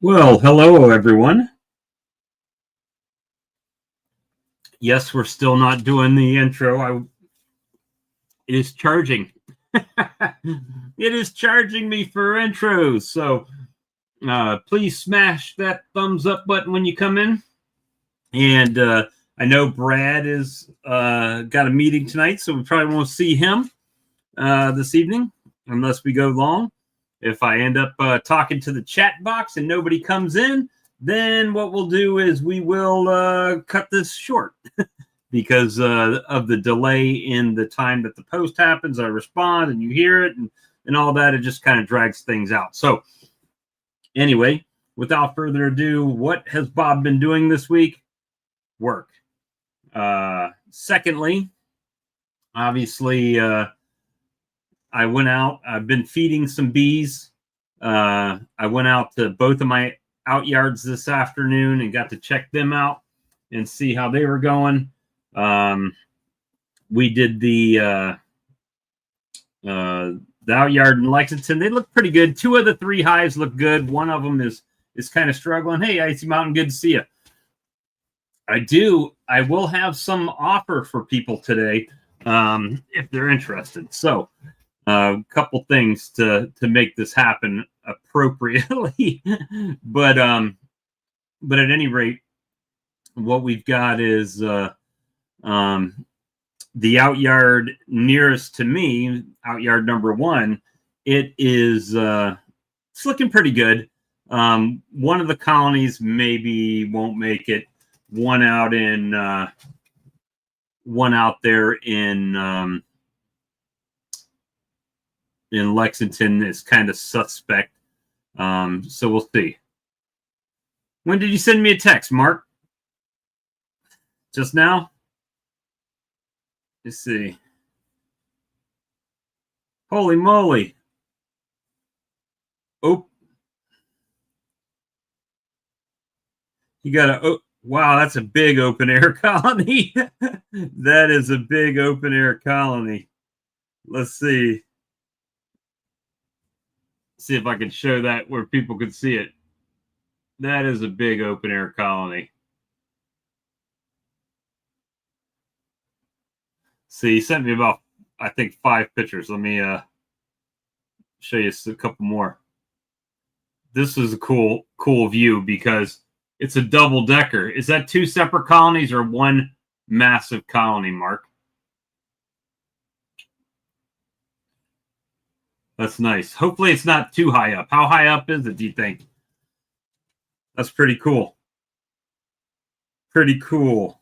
Well, hello everyone. Yes, we're still not doing the intro. It is charging. It is charging me for intros. So please smash that thumbs up button when you come in. And I know Brad is got a meeting tonight, so we probably won't see him this evening unless we go long. If I end up talking to the chat box and nobody comes in, then what we'll do is we will cut this short because of the delay in the time that the post happens. I respond and you hear it and all that. It just kind of drags things out. So anyway, without further ado, what has Bob been doing this week? Work. Secondly, obviously, I went out. I've been feeding some bees. I went out to both of my out yards this afternoon and got to check them out and see how they were going. We did the out yard in Lexington. They look pretty good. 2 of the 3 hives look good. One of them is kind of struggling. Hey, Icy Mountain, good to see you. I will have some offer for people today if they're interested. So a couple things to make this happen appropriately. but at any rate, what we've got is the out yard nearest to me, out yard number 1. It is it's looking pretty good. One of the colonies maybe won't make it. One out there in Lexington is kind of suspect. So we'll see. When did you send me a text, Mark? Just now? Let's see. Holy moly. Oh. You got a... Oh, wow, that's a big open air colony. That is a big open air colony. Let's see. See if I can show that where people can see it. That is a big open air colony. See, he sent me about, I think, 5 pictures. Let me show you a couple more. This is a cool view because it's a double decker. Is that 2 separate colonies or one massive colony, Mark? That's nice. Hopefully it's not too high up. How high up is it, do you think? That's pretty cool. Pretty cool.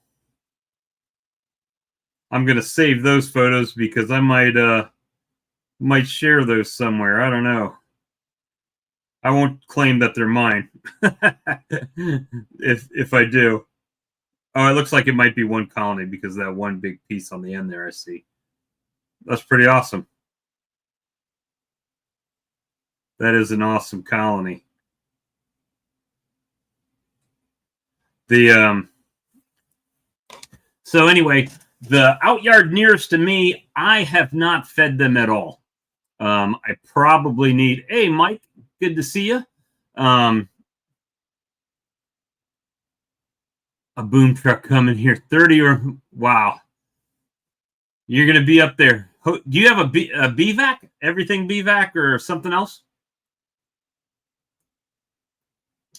I'm going to save those photos because I might share those somewhere. I don't know. I won't claim that they're mine if I do. Oh, it looks like it might be one colony because of that one big piece on the end there I see. That's pretty awesome. That is an awesome colony. So anyway, the out yard nearest to me, I have not fed them at all. I probably need... Hey, Mike, good to see you. A boom truck coming here. 30 or... Wow. You're going to be up there. Do you have a BVAC? Everything BVAC or something else?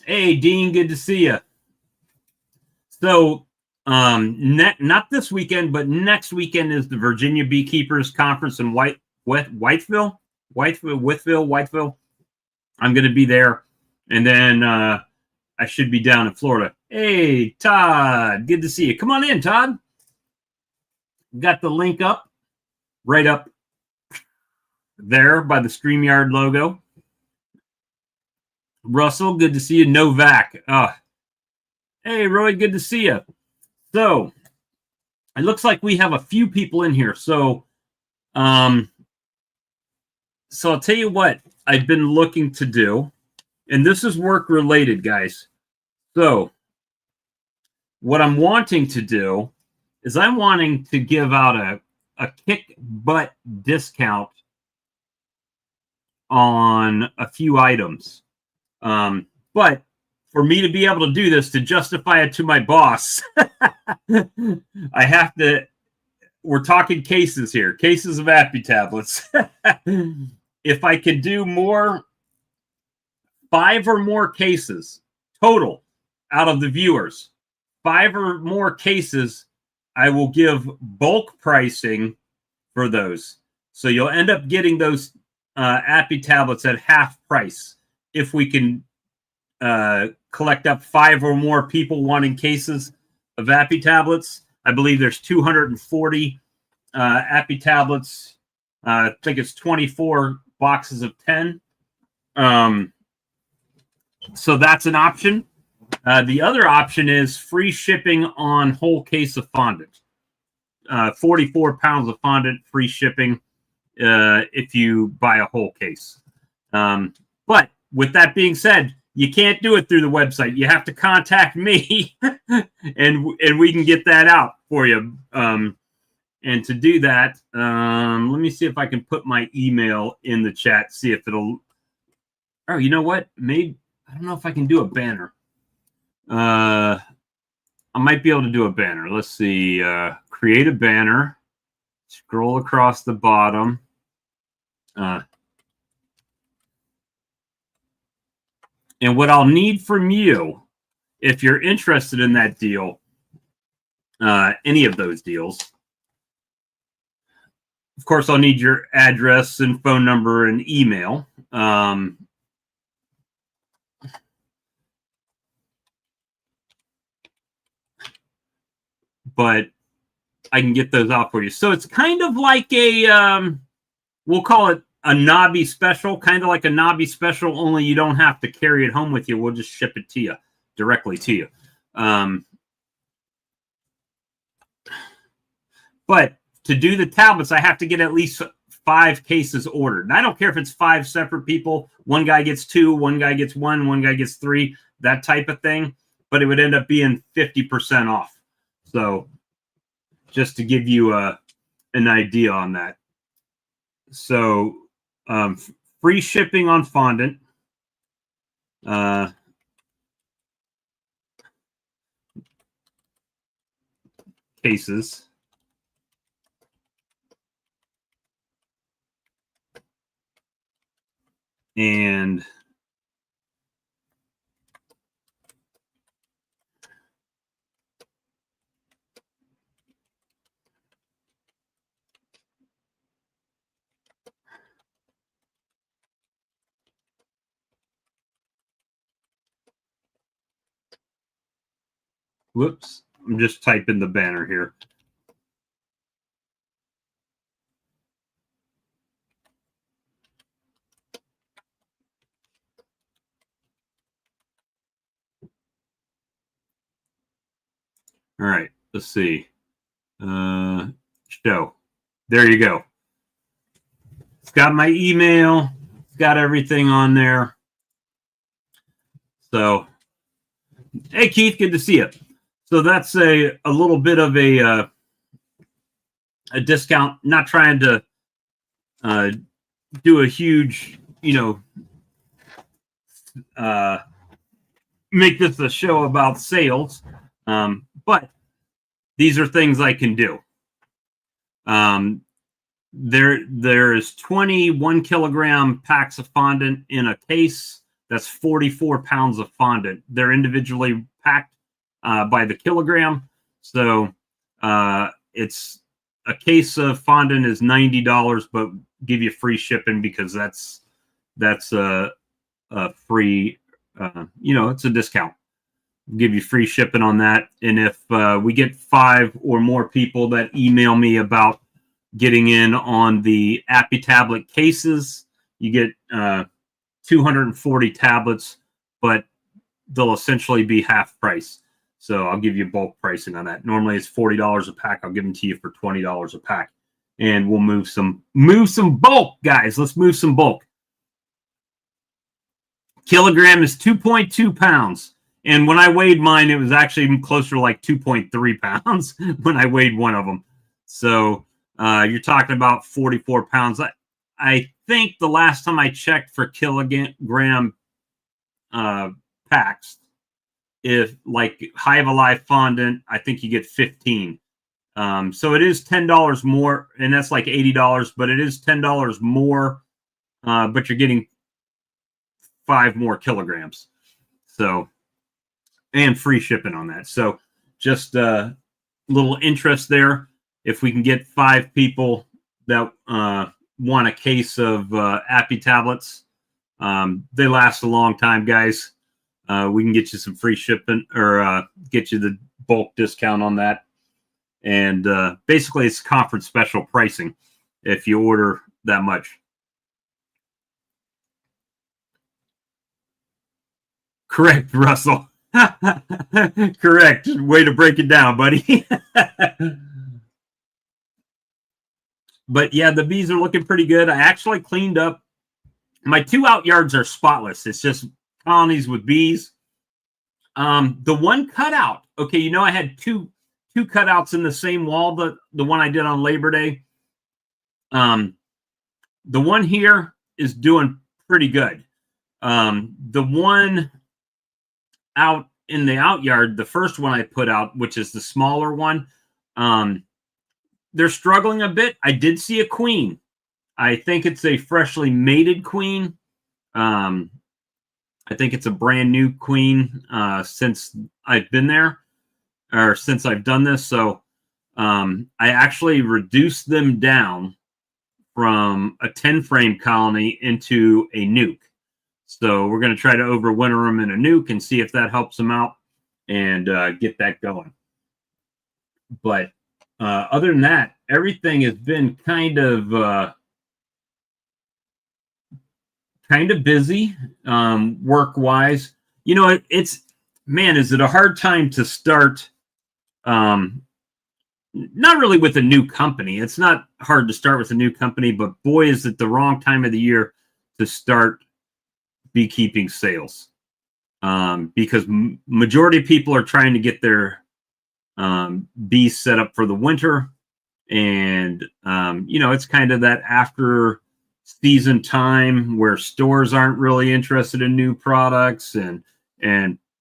Hey, Dean, good to see you. So, not this weekend, but next weekend is the Virginia Beekeepers Conference in Whiteville. I'm going to be there, and then I should be down in Florida. Hey, Todd, good to see you. Come on in, Todd. Got the link up, right up there by the StreamYard logo. Russell, good to see you. Novak. Hey, Roy, good to see you. So, it looks like we have a few people in here. So I'll tell you what I've been looking to do, and this is work related, guys. So what I'm wanting to do is I'm wanting to give out a kick butt discount on a few items. But for me to be able to do this, to justify it to my boss, I have to, we're talking cases here, cases of Appy tablets. If I can do more, 5 or more cases total out of the viewers, 5 or more cases, I will give bulk pricing for those. So you'll end up getting those Appy tablets at half price if we can collect up 5 or more people wanting cases of Appy tablets. I believe there's 240 Appy tablets. I think it's 24 boxes of 10. So that's an option. The other option is free shipping on whole case of fondant. 44 pounds of fondant, free shipping if you buy a whole case. But with that being said, you can't do it through the website. You have to contact me, and we can get that out for you. And to do that, let me see if I can put my email in the chat, see if it'll... Oh, you know what? Maybe... I don't know if I can do a banner. I might be able to do a banner. Let's see. Create a banner. Scroll across the bottom. And what I'll need from you, if you're interested in that deal, any of those deals, of course, I'll need your address and phone number and email. But I can get those out for you. So it's kind of like a, we'll call it a Nobby special, kind of like a Nobby special, only you don't have to carry it home with you. We'll just ship it to you, directly to you. But to do the tablets, I have to get at least 5 cases ordered. And I don't care if it's 5 separate people. One guy gets 2, one guy gets 1, one guy gets 3, that type of thing. But it would end up being 50% off. So just to give you an idea on that. So free shipping on fondant. Cases. And whoops, I'm just typing the banner here. All right, let's see. Show. There you go. It's got my email. It's got everything on there. So, hey, Keith, good to see you. So that's a little bit of a discount. Not trying to do a huge, make this a show about sales. But these are things I can do. There is 20 1 kilogram packs of fondant in a case. That's 44 pounds of fondant. They're individually packed by the kilogram. So it's a case of fondant is $90, but give you free shipping because that's a free, it's a discount. Give you free shipping on that. And if we get 5 or more people that email me about getting in on the Appy tablet cases, you get 240 tablets, but they'll essentially be half price. So I'll give you bulk pricing on that. Normally it's $40 a pack. I'll give them to you for $20 a pack. And we'll move some bulk, guys. Let's move some bulk. Kilogram is 2.2 pounds. And when I weighed mine, it was actually closer to like 2.3 pounds when I weighed one of them. So you're talking about 44 pounds. I think the last time I checked for kilogram packs, if like Hive Alive fondant, I think you get 15. So it is $10 more, and that's like $80, but it is $10 more, but you're getting 5 more kilograms. So, and free shipping on that. So just a little interest there. If we can get 5 people that want a case of Appy tablets, they last a long time, guys. We can get you some free shipping or get you the bulk discount on that. And basically, it's conference special pricing if you order that much. Correct, Russell. Correct. Way to break it down, buddy. But yeah, the bees are looking pretty good. I actually cleaned up. My 2 out yards are spotless. It's just colonies with bees. The one cutout. Okay, you know I had two cutouts in the same wall. The one I did on Labor Day. The one here is doing pretty good. The one out in the out yard, the first one I put out, which is the smaller one, they're struggling a bit. I did see a queen. I think it's a freshly mated queen. I think it's a brand new queen since I've been there, or since I've done this. So I actually reduced them down from a 10 frame colony into a nuke. So we're going to try to overwinter them in a nuke and see if that helps them out and get that going. But other than that, everything has been kind of busy work-wise. You know, it's man, is it a hard time to start? Not really with a new company. It's not hard to start with a new company, but boy, is it the wrong time of the year to start beekeeping sales. Because majority of people are trying to get their bees set up for the winter. And, you know, it's kind of that after season time where stores aren't really interested in new products and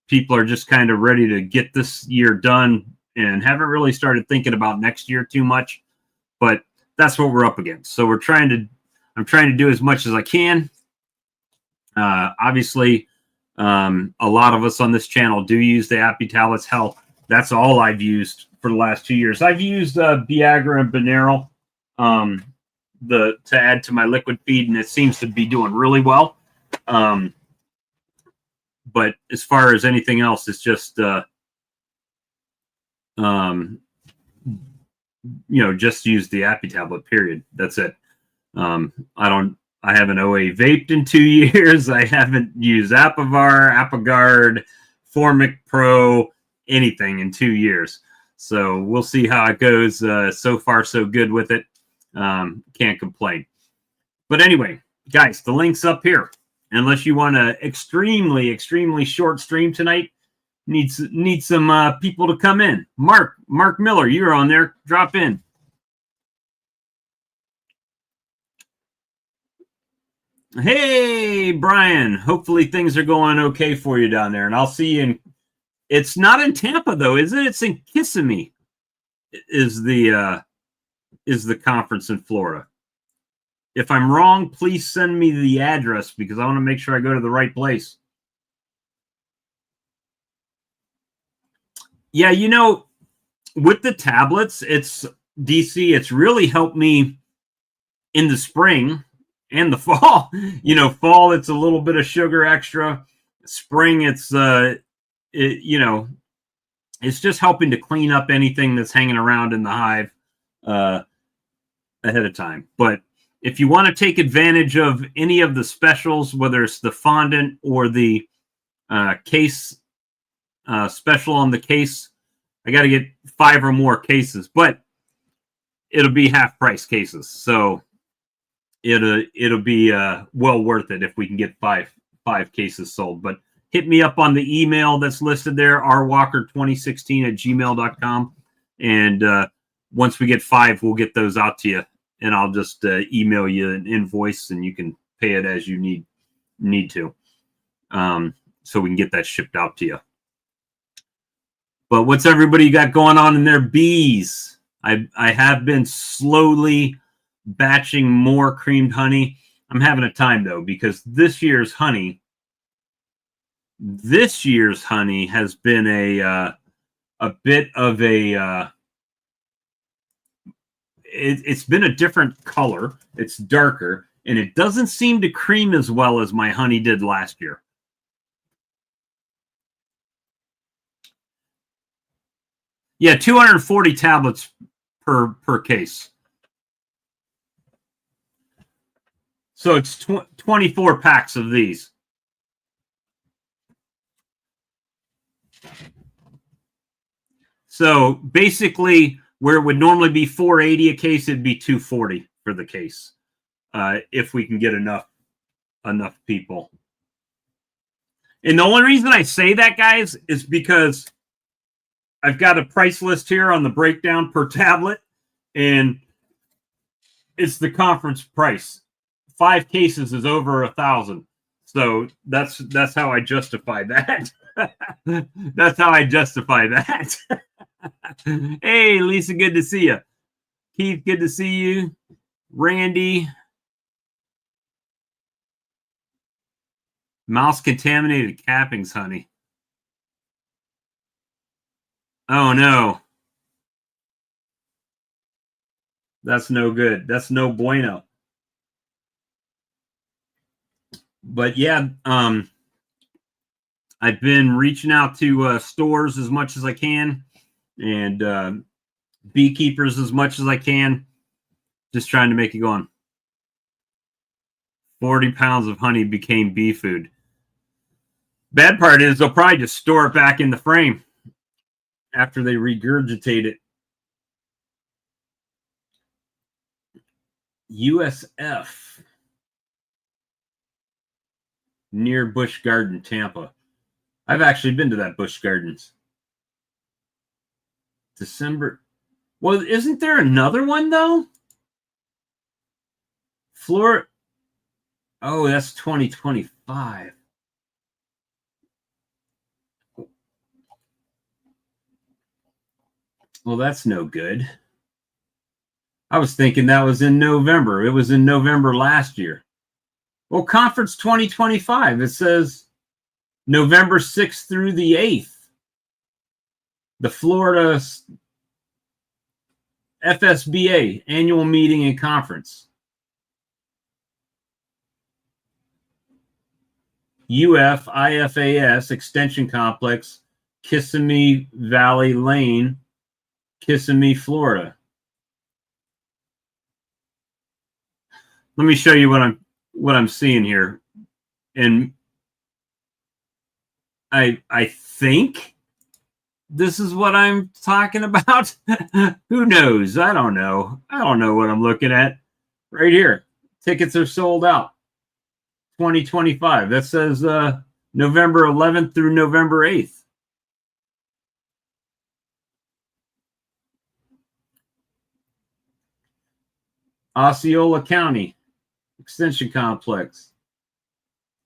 people are just kind of ready to get this year done and haven't really started thinking about next year too much. But that's what we're up against. So I'm trying to do as much as I can. Obviously, a lot of us on this channel do use the Appy tablets. Hell, that's all I've used for the last 2 years. I've used Viagra and Beneral to add to my liquid feed, and it seems to be doing really well. But as far as anything else, it's just you know, just use the Appy tablet, period. That's it. I haven't OA vaped in 2 years. I haven't used Apivar, Apigard, Formic Pro, anything in 2 years. So we'll see how it goes. So far, so good with it. Can't complain. But anyway, guys, the link's up here. Unless you want an extremely, extremely short stream tonight, need some people to come in. Mark Miller, you're on there. Drop in. Hey, Brian. Hopefully things are going okay for you down there, and I'll see you in. It's not in Tampa though, is it? It's in Kissimmee. Is the conference in Florida? If I'm wrong, please send me the address because I want to make sure I go to the right place. Yeah, you know, with the tablets, it's DC. It's really helped me in the spring and the fall. You know, fall, it's a little bit of sugar extra. Spring, it's you know, it's just helping to clean up anything that's hanging around in the hive ahead of time. But if you want to take advantage of any of the specials, whether it's the fondant or the case special on the case, I got to get 5 or more cases, but it'll be half price cases. So it'll be well worth it if we can get five cases sold. But hit me up on the email that's listed there, rwalker2016@gmail.com. And once we get 5, we'll get those out to you. And I'll just email you an invoice and you can pay it as you need to. So we can get that shipped out to you. But what's everybody got going on in their bees? I have been slowly batching more creamed honey. I'm having a time though, because this year's honey has been a bit of a it's been a different color. It's darker, and it doesn't seem to cream as well as my honey did last year. Yeah, 240 tablets per case. So it's 24 packs of these. So basically, where it would normally be 480 a case, it'd be 240 for the case, if we can get enough people. And the only reason I say that, guys, is because I've got a price list here on the breakdown per tablet, and it's the conference price. 5 cases is over $1,000. So that's how I justify that. That's how I justify that. Hey, Lisa, good to see you. Keith, good to see you. Randy. Mouse contaminated cappings, honey. Oh, no. That's no good. That's no bueno. But yeah, I've been reaching out to stores as much as I can, and beekeepers as much as I can, just trying to make it go on. 40 pounds of honey became bee food. Bad part is they'll probably just store it back in the frame after they regurgitate it. USF near Busch Garden, Tampa. I've actually been to that Busch Gardens. December. Well, isn't there another one though? Florida. Oh, that's 2025. Well, that's no good. I was thinking that was in November. It was in November last year. Well, conference 2025. It says November 6th through the 8th. The Florida FSBA annual meeting and conference. IFAS Extension Complex, Kissimmee Valley Lane, Kissimmee, Florida. Let me show you what I'm seeing here. And I think this is what I'm talking about. Who knows? I don't know. I don't know what I'm looking at. Right here. Tickets are sold out. 2025. That says November 11th through November 8th. Osceola County Extension Complex.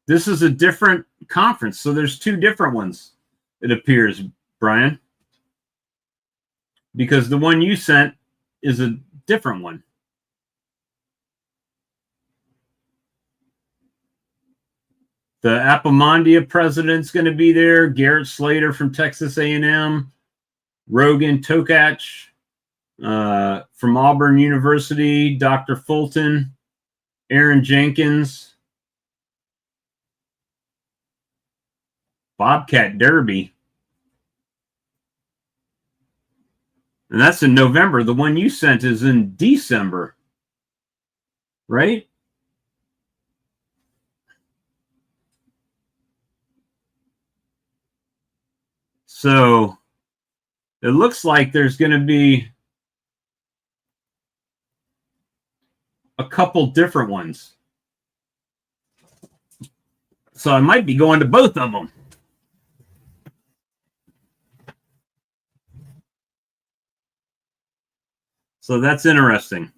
This is a different conference, so there's 2 different ones, it appears, Brian. Because the one you sent is a different one. The Appomondia president's going to be there. Garrett Slater from Texas A&M. Rogan Tokach from Auburn University. Dr. Fulton. Aaron Jenkins. Bobcat Derby. And that's in November. The one you sent is in December. Right? So it looks like there's going to be a couple different ones. So I might be going to both of them. So that's interesting.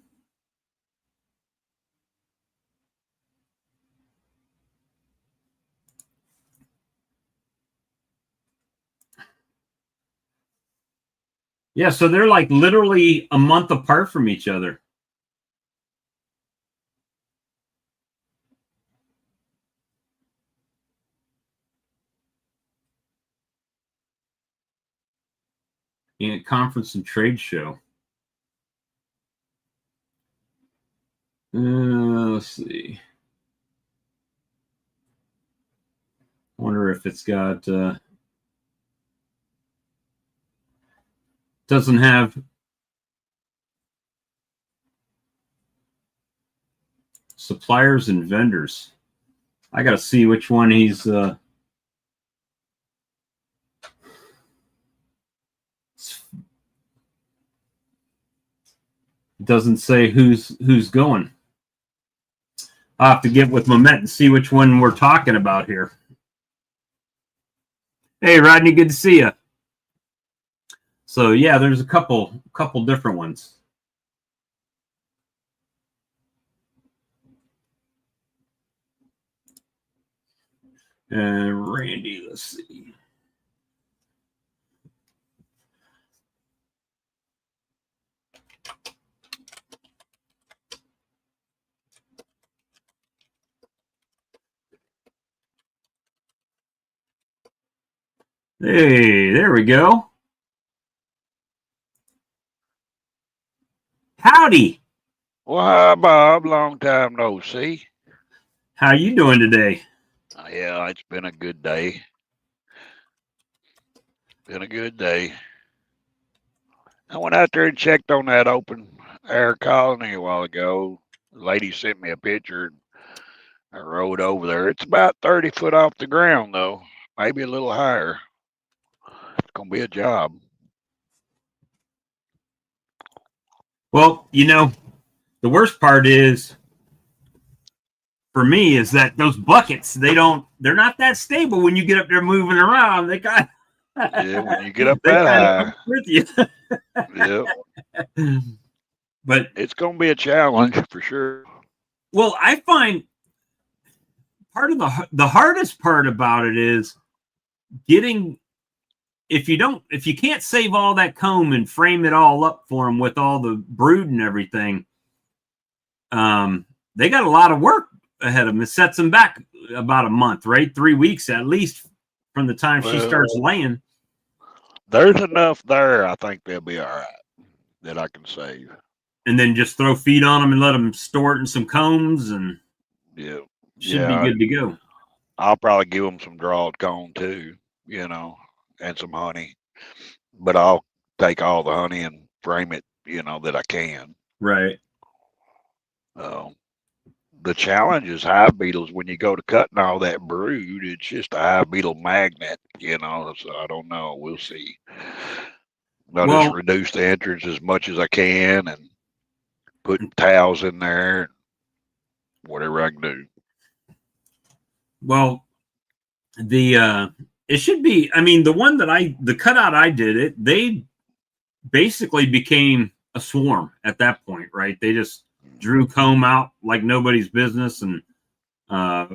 Yeah, so they're like literally a month apart from each other. In a conference and trade show. Let's see. I wonder if it's got doesn't have suppliers and vendors. I got to see which one he's doesn't say who's going. I'll have to get with Mamet and see which one we're talking about here. Hey, Rodney, good to see you. So yeah, there's a couple different ones. Randy, let's see. Hey, there we go. Howdy. Well, hi, Bob. Long time no see. How you doing today? Yeah, it's been a good day. Been a good day. I went out there and checked on that open air colony a while ago. The lady sent me a picture. I rode over there. It's about 30 foot off the ground, though. Maybe a little higher. It's going to be a job. Well, you know, the worst part is for me is that those buckets, they're not that stable when you get up there moving around. They got Yeah, when you get up they that kind of high. come with you. Yeah. But It's going to be a challenge for sure. well, I find part of the hardest part about it is getting if you can't save all that comb and frame it all up for them with all the brood and everything, they got a lot of work ahead of them. It sets them back about a month, right? 3 weeks at least from the time she Well, starts laying. there's enough there. I think they'll be all right that I can save. And then just throw feed on them and let them store it in some combs and Yeah. should be Yeah. good to go. I'll probably give them some drawed cone too, and some honey. But I'll take all the honey and frame it, that I can. Right. Uh, the challenge is hive beetles. When you go to cutting all that brood, it's just a hive beetle magnet, So I don't know. We'll see. I'll just Well, reduce the entrance as much as I can and put towels in there, whatever I can do. well, the it should be. I mean, the cutout I did it. They basically became a swarm at that point, right? They just drew comb out like nobody's business, and uh,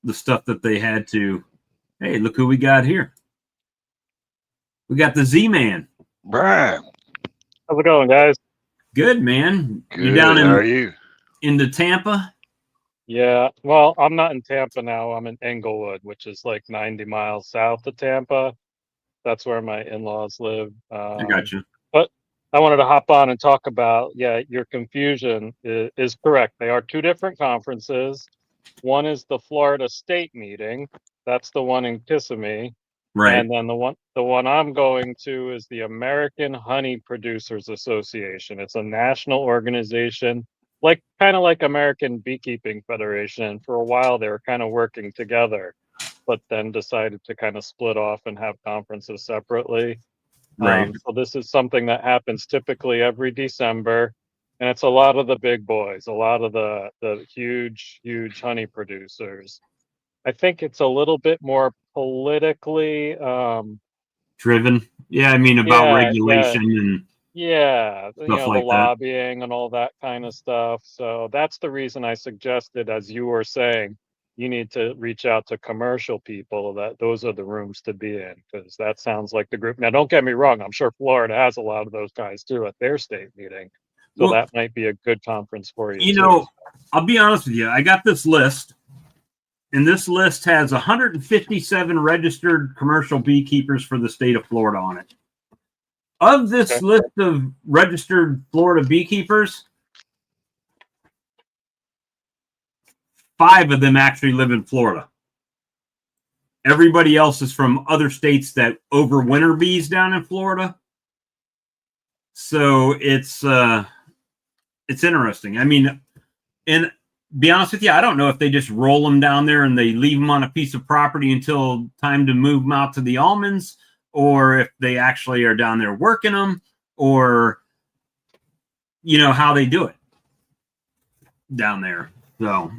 the stuff that they had to. Hey, look who we got here. We got the Z-Man. Brian, How's it going, guys? Good, man. You down good. How are you? into Tampa? Yeah, well, I'm not in Tampa now. I'm in Englewood, which is like 90 miles south of Tampa. That's where my in-laws live. I got you. But I wanted to hop on and talk about, yeah, your confusion is correct. They are two different conferences. One is the Florida State meeting. That's the one in Kissimmee. Right. And then the one I'm going to is the American Honey Producers Association. It's a national organization, like kind of like American Beekeeping Federation. For a while, they were kind of working together, but then decided to kind of split off and have conferences separately. Right. So this is something that happens typically every December, and it's a lot of the big boys, a lot of the huge honey producers. I think it's a little bit more politically, Driven. Yeah, I mean about yeah, yeah, regulation and yeah, stuff the like that. lobbying and all that kind of stuff. So that's the reason I suggested, as you were saying, you need to reach out to commercial people. Those are the rooms to be in, because that sounds like the group. Now, don't get me wrong. I'm sure Florida has a lot of those guys too at their state meeting. So Well, that might be a good conference for you you too. know, I'll be honest with you. I got this list, and this list has 157 registered commercial beekeepers for the state of Florida on it. Of this Okay. list of registered Florida beekeepers, 5 of them actually live in Florida. Everybody else is from other states that overwinter bees down in Florida. So it's interesting. I mean, and be honest with you, I don't know if they just roll them down there and they leave them on a piece of property until time to move them out to the almonds, or if they actually are down there working them, or how they do it down there. So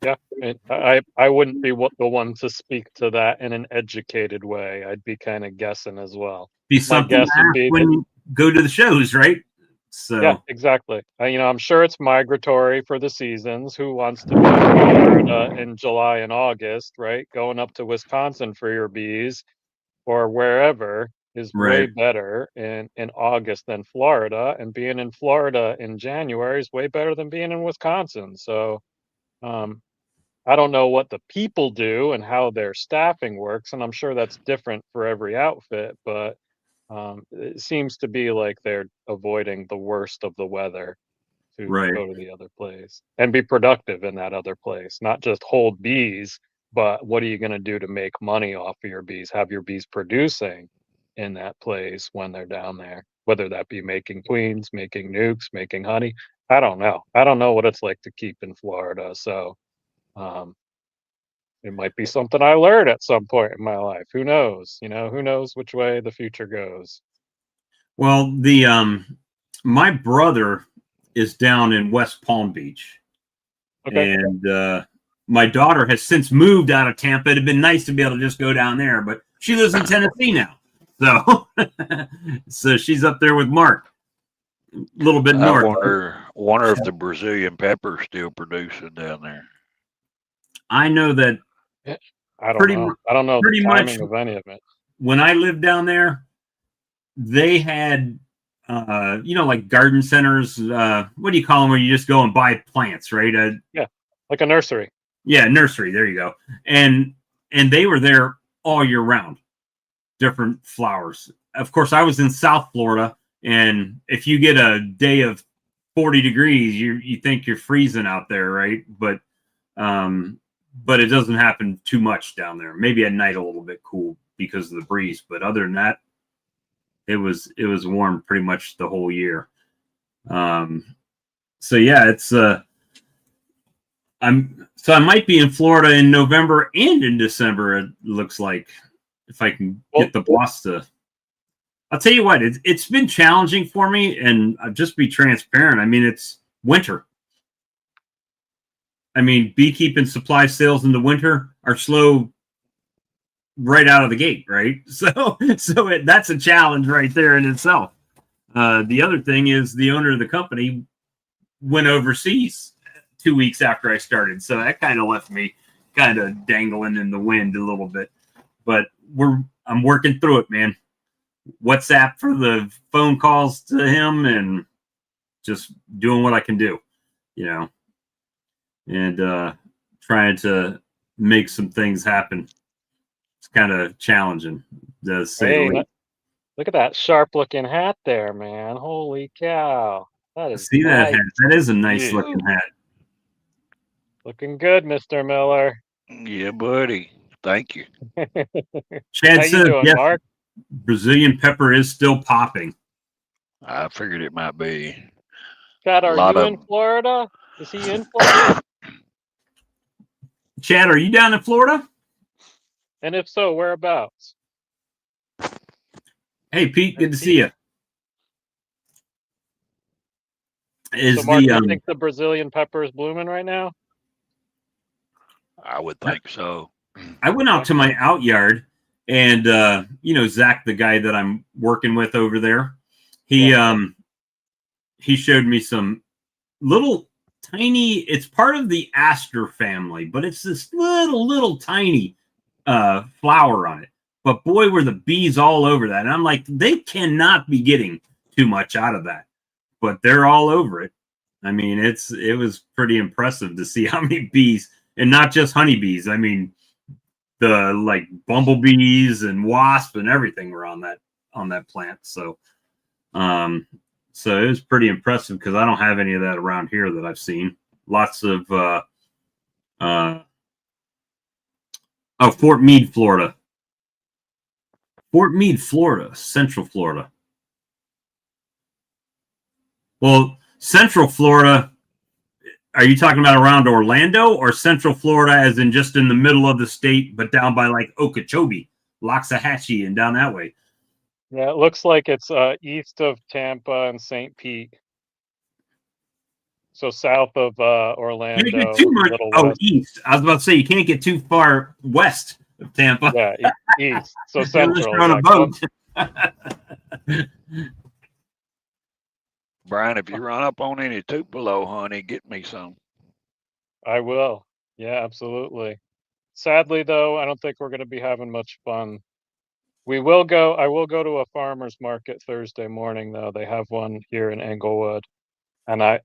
yeah, I wouldn't be the one to speak to that in an educated way. I'd be kind of guessing as well. be My something guess would be when that, you go to the shows, right? So yeah, exactly. I'm sure it's migratory for the seasons. Who wants to be in Florida in July and August, right? Going up to Wisconsin for your bees or wherever is way right. better in August than Florida, and being in Florida in January is way better than being in Wisconsin. So, I don't know what the people do and how their staffing works, and I'm sure that's different for every outfit, but it seems to be like they're avoiding the worst of the weather to Right. go to the other place and be productive in that other place, not just hold bees, but what are you going to do to make money off of your bees? Have your bees producing in that place when they're down there, whether that be making queens, making nukes, making honey. I don't know. I don't know what it's like to keep in Florida. So, um, it might be something I learn at some point in my life. Who knows? Who knows which way the future goes. Well, the my brother is down in West Palm Beach, Okay. and my daughter has since moved out of Tampa. It'd been nice to be able to just go down there, but she lives in Tennessee now, so so she's up there with Mark, a little bit I north. wonder if the Brazilian pepper's still producing down there. I know that I don't pretty know. I don't know the pretty much timing of any of it. when I lived down there, they had like garden centers. What do you call them? Where you just go and buy plants, right? Yeah, like a nursery. Yeah, nursery. There you go. And they were there all year round, different flowers. Of course, I was in South Florida, and if you get a day of 40 degrees, you think you're freezing out there, right? But it doesn't happen too much down there. Maybe at night a little bit cool because of the breeze, but other than that, it was warm pretty much the whole year. So yeah, it's I might be in Florida in November and in December. It looks like, if I can get the boss to. I'll tell you what, it's been challenging for me, and I'll just be transparent. I mean, it's winter. I mean, beekeeping supply sales in the winter are slow right out of the gate, right? So that's a challenge right there in itself. The other thing is the owner of the company went overseas 2 weeks after I started, so that kind of left me kind of dangling in the wind a little bit. But I'm working through it, man. WhatsApp for the phone calls to him and just doing what I can do, and trying to make some things happen. It's kind of challenging, to say the least. Look at that sharp-looking hat there, man. Holy cow. That is See that nice. hat? That is a nice looking hat. Looking good, Mr. Miller. Yeah, buddy. Thank you. Chad How says, you doing, yes, Mark? Brazilian pepper is still popping. I figured it might be. Chad, are you in Florida? Is he in Florida? Chad, are you down in Florida? And if so, whereabouts? Hey, Pete, good to see you. So, Mark, do you think the Brazilian pepper is blooming right now? I would think so. I went out to my out yard, and Zach, the guy that I'm working with over there, he showed me some little tiny. It's part of the aster family, but it's this little tiny flower on it. But boy, were the bees all over that. And I'm like, they cannot be getting too much out of that, but they're all over it. I mean, it was pretty impressive to see how many bees, and not just honeybees. I mean, the like bumblebees and wasps and everything were on that plant. So so it was pretty impressive because I don't have any of that around here that I've seen. Lots of Fort Meade, Florida. Fort Meade, Florida, Central Florida. Well, Central Florida, are you talking about around Orlando, or Central Florida as in just in the middle of the state, but down by like Okeechobee, Loxahatchee, and down that way? Yeah, it looks like it's east of Tampa and St. Pete. So south of Can't get Orlando, too a much. little Oh, west. east. I was about to say you can't get too far west of Tampa. Yeah, east. So Unless central. you're on Yeah, a boat. Brian, if you run up on any Tupelo, honey, get me some. I will. Yeah, absolutely. Sadly, though, I don't think we're going to be having much fun. I will go to a farmer's market Thursday morning, though. They have one here in Englewood. And I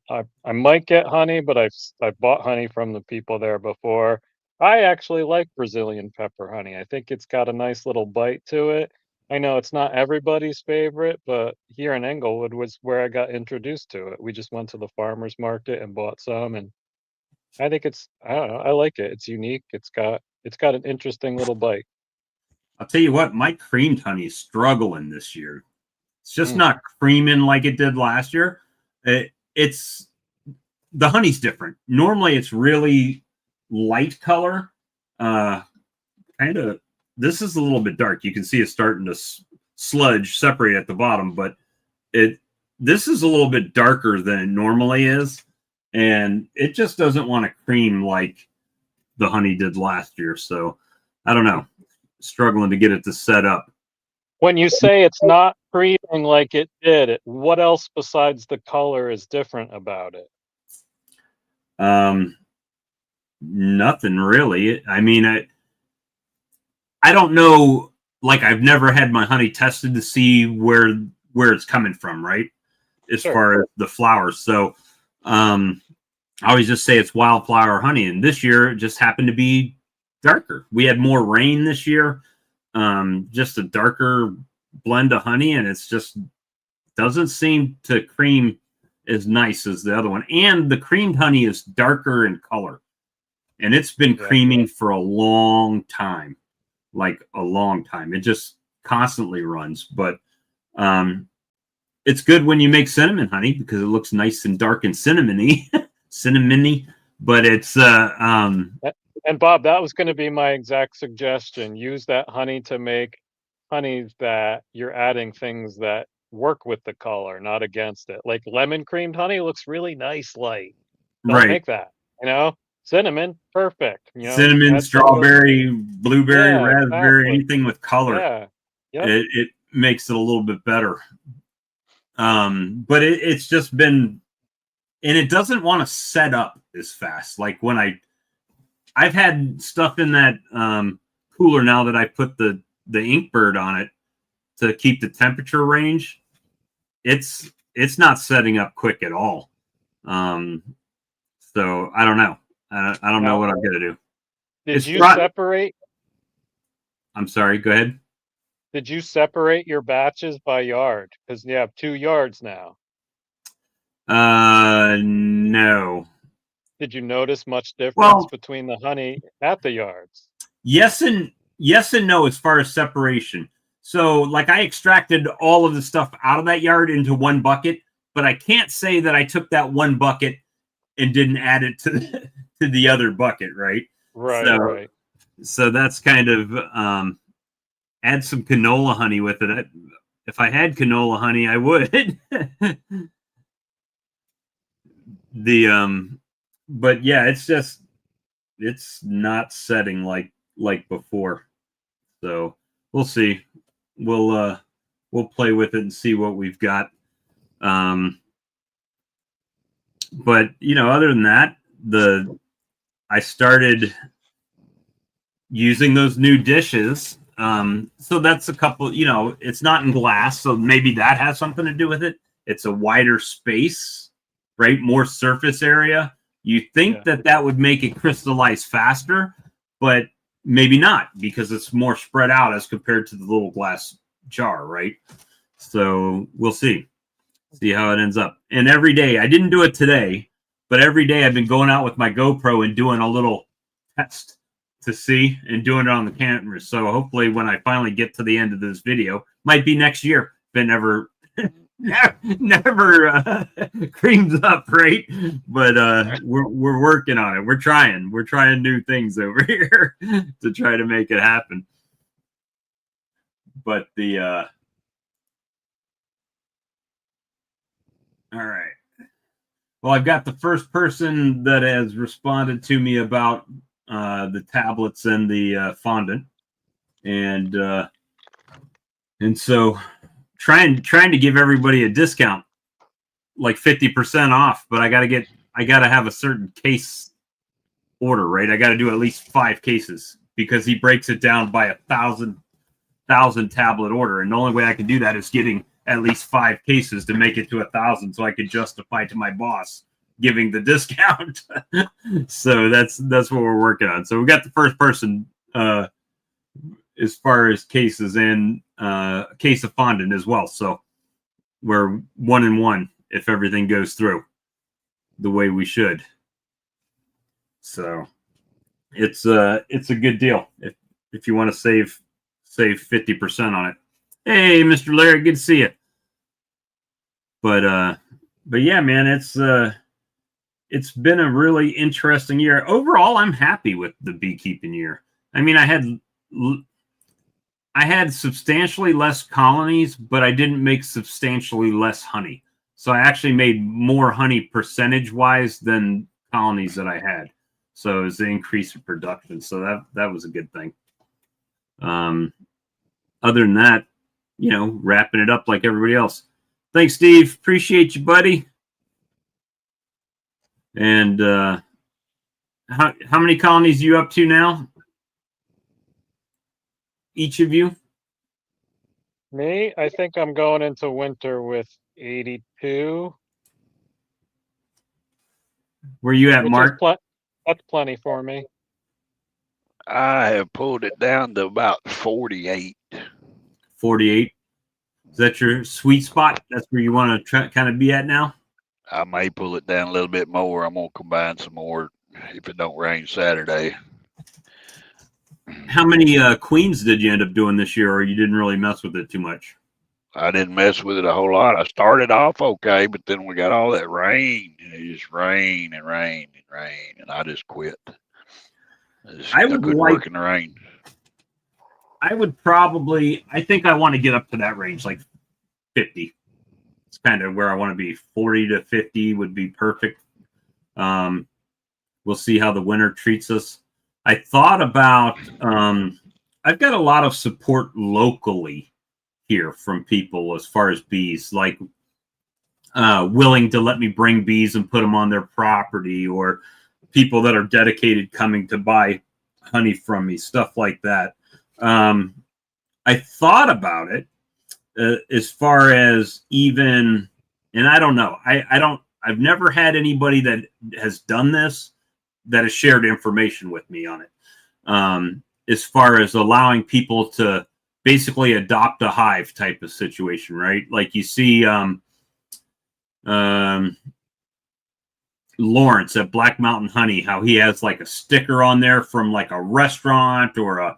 might get honey, but I've bought honey from the people there before. I actually like Brazilian pepper honey. I think it's got a nice little bite to it. I know it's not everybody's favorite, but here in Englewood was where I got introduced to it. We just went to the farmer's market and bought some, and I think I don't know, I like it. It's unique. It's got an interesting little bite. I'll tell you what, my creamed honey is struggling this year. It's just Mm. not creaming like it did last year. It's the honey's different. Normally, it's really light color. Kind of. This is a little bit dark. You can see it's starting to sludge, separate at the bottom, but this is a little bit darker than it normally is, and it just doesn't want to cream like the honey did last year. So I don't know. Struggling to get it to set up. When you say it's not creaming like it did, what else besides the color is different about it? Nothing really. I mean, I don't know. Like, I've never had my honey tested to see where it's coming from, right? As Sure. far as the flowers. So I always just say it's wildflower honey. And this year it just happened to be darker. We had more rain this year. Just a darker blend of honey, and it's just doesn't seem to cream as nice as the other one. And the creamed honey is darker in color. And it's been creaming for a long time. Like a long time. It just constantly runs. But it's good when you make cinnamon honey because it looks nice and dark and cinnamony. Cinnamony. But it's And Bob, that was going to be my exact suggestion. Use that honey to make honeys that you're adding things that work with the color, not against it. Like lemon creamed honey looks really nice light. Don't right. make that. Cinnamon, perfect. Cinnamon, add some of those- strawberry, blueberry, Yeah, raspberry, exactly. anything with color. Yeah. Yep. It makes it a little bit better. But it's just been, and it doesn't want to set up as fast. Like when I've had stuff in that cooler now that I put the Inkbird on it to keep the temperature range. It's not setting up quick at all. So I don't know. I don't know what I'm gonna do. Did you separate? I'm sorry. Go ahead. Did you separate your batches by yard? Because you have 2 yards now. No. Did you notice much difference between the honey at the yards? Yes and no as far as separation. So, like, I extracted all of the stuff out of that yard into one bucket, but I can't say that I took that one bucket and didn't add it to the other bucket, right? Right. So that's kind of add some canola honey with it. If I had canola honey, I would. But yeah, it's not setting like before. So we'll see. We'll play with it and see what we've got. But other than that, I started using those new dishes. So that's a couple, it's not in glass, so maybe that has something to do with it. It's a wider space, right? More surface area. You think that would make it crystallize faster, but maybe not, because it's more spread out as compared to the little glass jar, right? So we'll see how it ends up. And every day, I didn't do it today, but every day I've been going out with my GoPro and doing a little test to see, and doing it on the camera. So hopefully when I finally get to the end of this video, might be next year, if it never creams up, right? But we're working on it. We're trying new things over here to try to make it happen. But all right. Well, I've got the first person that has responded to me about the tablets and the fondant, and so trying to give everybody a discount, like 50% off. But I got to have a certain case order, right? I got to do at least 5 cases, because he breaks it down by 1,000 tablet order, and the only way I can do that is getting at least 5 cases to make it to 1,000, so I could justify to my boss giving the discount. So that's what we're working on. So we got the first person as far as cases, and a case of fondant as well. So we're 1 and 1 if everything goes through the way we should. So it's a good deal if you want to save 50% on it. Hey, Mr. Larry, good to see you. But yeah, man, it's been a really interesting year. Overall, I'm happy with the beekeeping year. I mean, I had substantially less colonies, but I didn't make substantially less honey. So I actually made more honey percentage-wise than colonies that I had. So it was an increase in production. So that was a good thing. Other than that, wrapping it up like everybody else. Thanks, Steve. Appreciate you, buddy. And how many colonies are you up to now? Each of you? Me, I think I'm going into winter with 82. Where you at, Mark? That's plenty for me. I have pulled it down to about 48. 48. Is that your sweet spot? That's where you want to kind of be at now? I may pull it down a little bit more. I'm going to combine some more if it don't rain Saturday. How many queens did you end up doing this year, or you didn't really mess with it too much? I didn't mess with it a whole lot. I started off okay, but then we got all that rain, and it just rained and rained and rained, and I just quit. I couldn't work in the rain. I would probably, I think I want to get up to that range, like 50. It's kind of where I want to be. 40 to 50 would be perfect. We'll see how the winter treats us. I thought about, I've got a lot of support locally here from people as far as bees, like willing to let me bring bees and put them on their property, or people that are dedicated coming to buy honey from me, stuff like that. I thought about it as far as even, and I don't know, I've never had anybody that has done this that has shared information with me on it. As far as allowing people to basically adopt a hive type of situation, right? Like you see Lawrence at Black Mountain Honey, how he has like a sticker on there from like a restaurant or a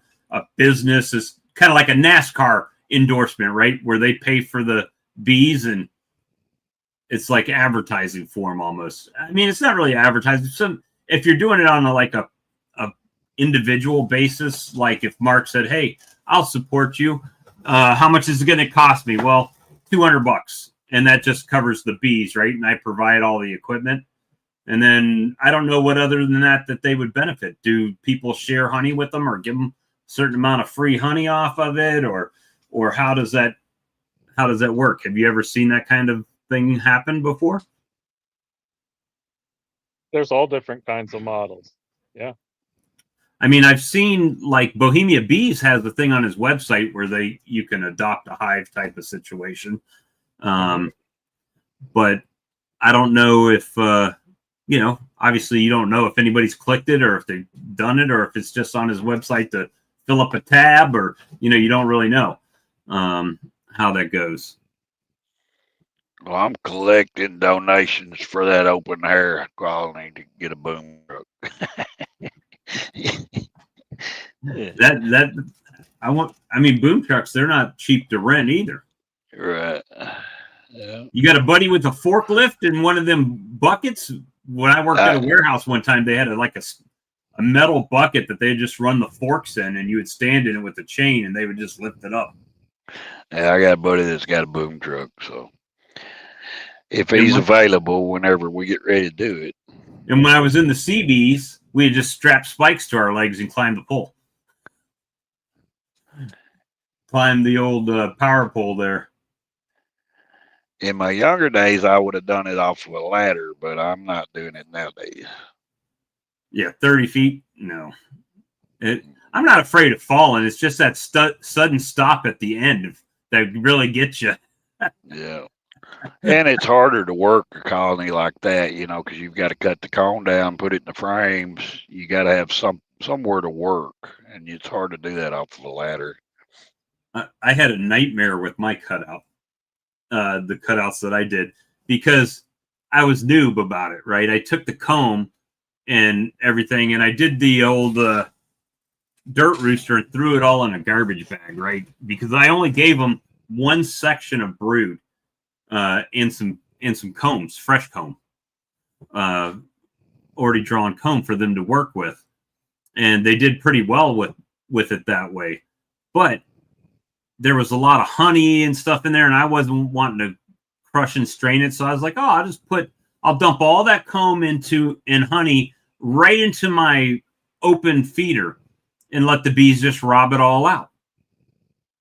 business. Is kind of like a NASCAR endorsement, right? Where they pay for the bees, and it's like advertising for them almost. I mean, it's not really advertising. So if you're doing it on a individual basis, like if Mark said, "Hey, I'll support you. How much is it going to cost me?" Well, $200, and that just covers the bees, right? And I provide all the equipment. And then I don't know what other than that they would benefit. Do people share honey with them, or give them a certain amount of free honey off of it, or how does that work? Have you ever seen that kind of thing happen before? there's all different kinds of models. Yeah. I mean, I've seen like Bohemia Bees has a thing on his website where you can adopt a hive type of situation. But I don't know if obviously you don't know if anybody's clicked it or if they've done it or if it's just on his website to fill up a tab or you don't really know how that goes. Well, I'm collecting donations for that open air colony to get a boom truck. That boom trucks, they're not cheap to rent either. Right. Yeah. You got a buddy with a forklift and one of them buckets. When I worked at a warehouse one time, they had a metal bucket that they just run the forks in, and you would stand in it with a chain, and they would just lift it up. Yeah, I got a buddy that's got a boom truck, so if he's available whenever we get ready to do it. And when I was in the CBs, we had just strapped spikes to our legs and climbed the pole. Climbed the old power pole there. In my younger days, I would have done it off of a ladder, but I'm not doing it nowadays. Yeah, 30 feet? No. I'm not afraid of falling. It's just that sudden stop at the end that really gets you. Yeah. And it's harder to work a colony like that, because you've got to cut the cone down, put it in the frames. You got to have somewhere to work, and it's hard to do that off of a ladder. I had a nightmare with my cutout, the cutouts that I did, because I was noob about it, right? I took the comb and everything, and I did the old dirt rooster and threw it all in a garbage bag, right? Because I only gave them one section of brood and some combs, fresh comb, already drawn comb for them to work with, and they did pretty well with it that way. But there was a lot of honey and stuff in there, and I wasn't wanting to crush and strain it, so I was like, I'll dump all that comb and honey right into my open feeder and let the bees just rob it all out.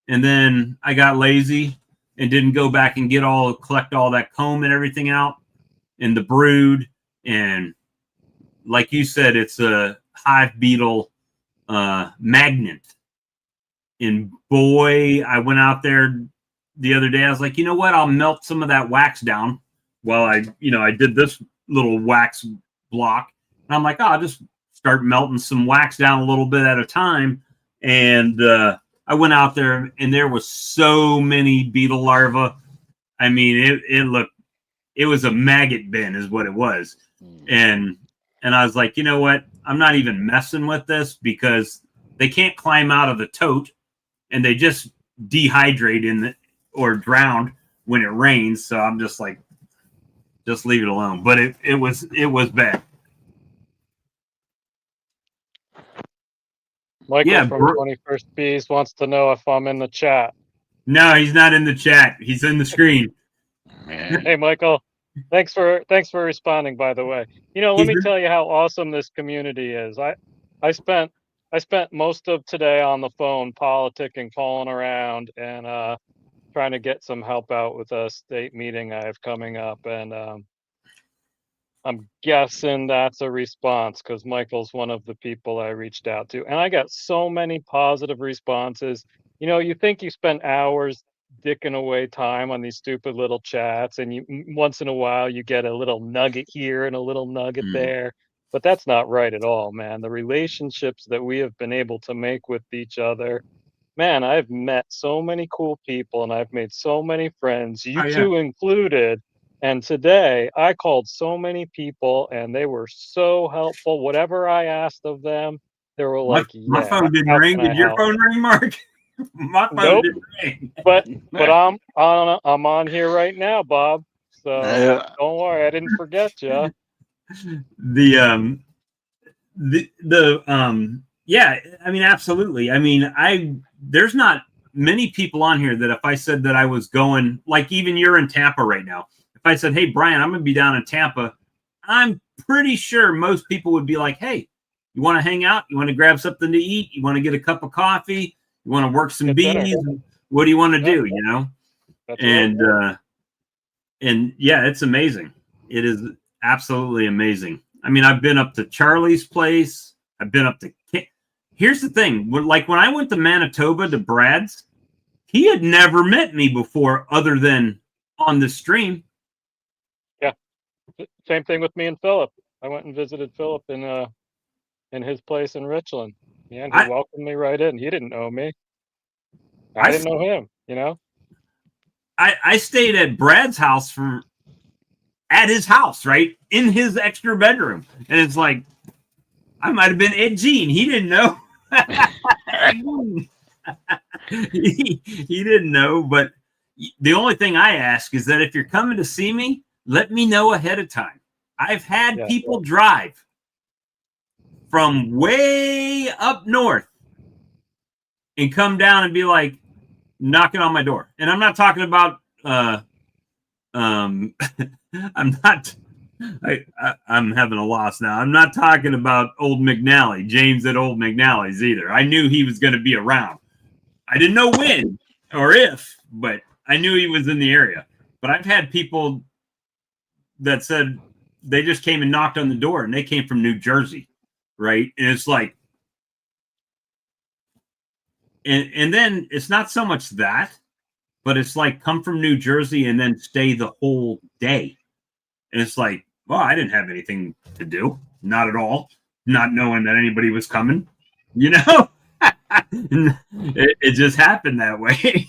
And then I got lazy and didn't go back and collect all that comb and everything out and the brood. And like you said, it's a hive beetle magnet. And boy, I went out there the other day. I was like, you know what? I'll melt some of that wax down while I did this little wax block. And I'm like, I'll just start melting some wax down a little bit at a time. And I went out there, and there was so many beetle larvae. I mean, it was a maggot bin is what it was. And I was like, you know what? I'm not even messing with this because they can't climb out of the tote, and they just dehydrate or drown when it rains. So I'm just like, just leave it alone. But it was bad. Michael from 21st Bees wants to know if I'm in the chat. No, he's not in the chat. He's in the screen. Hey, Michael. Thanks for responding, by the way. Let me tell you how awesome this community is. I spent most of today on the phone politicking, calling around, and trying to get some help out with a state meeting I have coming up. And I'm guessing that's a response because Michael's one of the people I reached out to. And I got so many positive responses. You think you spend hours dicking away time on these stupid little chats, and once in a while you get a little nugget here and a little nugget there. But that's not right at all, man. The relationships that we have been able to make with each other, man, I've met so many cool people and I've made so many friends, you two included. And today I called so many people and they were so helpful. Whatever I asked of them, they were like, my phone didn't ring. Did your phone ring, Mark? My phone didn't ring. But I'm on here right now, Bob. So don't worry, I didn't forget you. Yeah, I mean, absolutely. I mean, there's not many people on here that if I said that I was going, like even you're in Tampa right now, if I said, hey, Brian, I'm going to be down in Tampa, I'm pretty sure most people would be like, hey, you want to hang out? You want to grab something to eat? You want to get a cup of coffee? You want to work some bees? What do you want to do? And yeah, it's amazing. It is absolutely amazing. I mean, I've been up to Charlie's place. I've been up to. Here's the thing: like when I went to Manitoba to Brad's, he had never met me before, other than on the stream. Yeah, same thing with me and Philip. I went and visited Philip in his place in Richland. Yeah, and he welcomed me right in. He didn't know me. I didn't know him. You know. I stayed at Brad's house at his house, right? In his extra bedroom. And it's like, I might have been Ed Gein. He didn't know. he didn't know. But the only thing I ask is that if you're coming to see me, let me know ahead of time. I've had people drive from way up north and come down and be like, knocking on my door. And I'm not talking about I'm having a loss now. I'm not talking about old McNally, James at old McNally's either. I knew he was going to be around. I didn't know when or if, but I knew he was in the area. But I've had people that said they just came and knocked on the door, and they came from New Jersey, right? And it's like, and then it's not so much that, but it's like come from New Jersey and then stay the whole day. And it's like, well, I didn't have anything to do. Not at all. Not knowing that anybody was coming, you know? it just happened that way.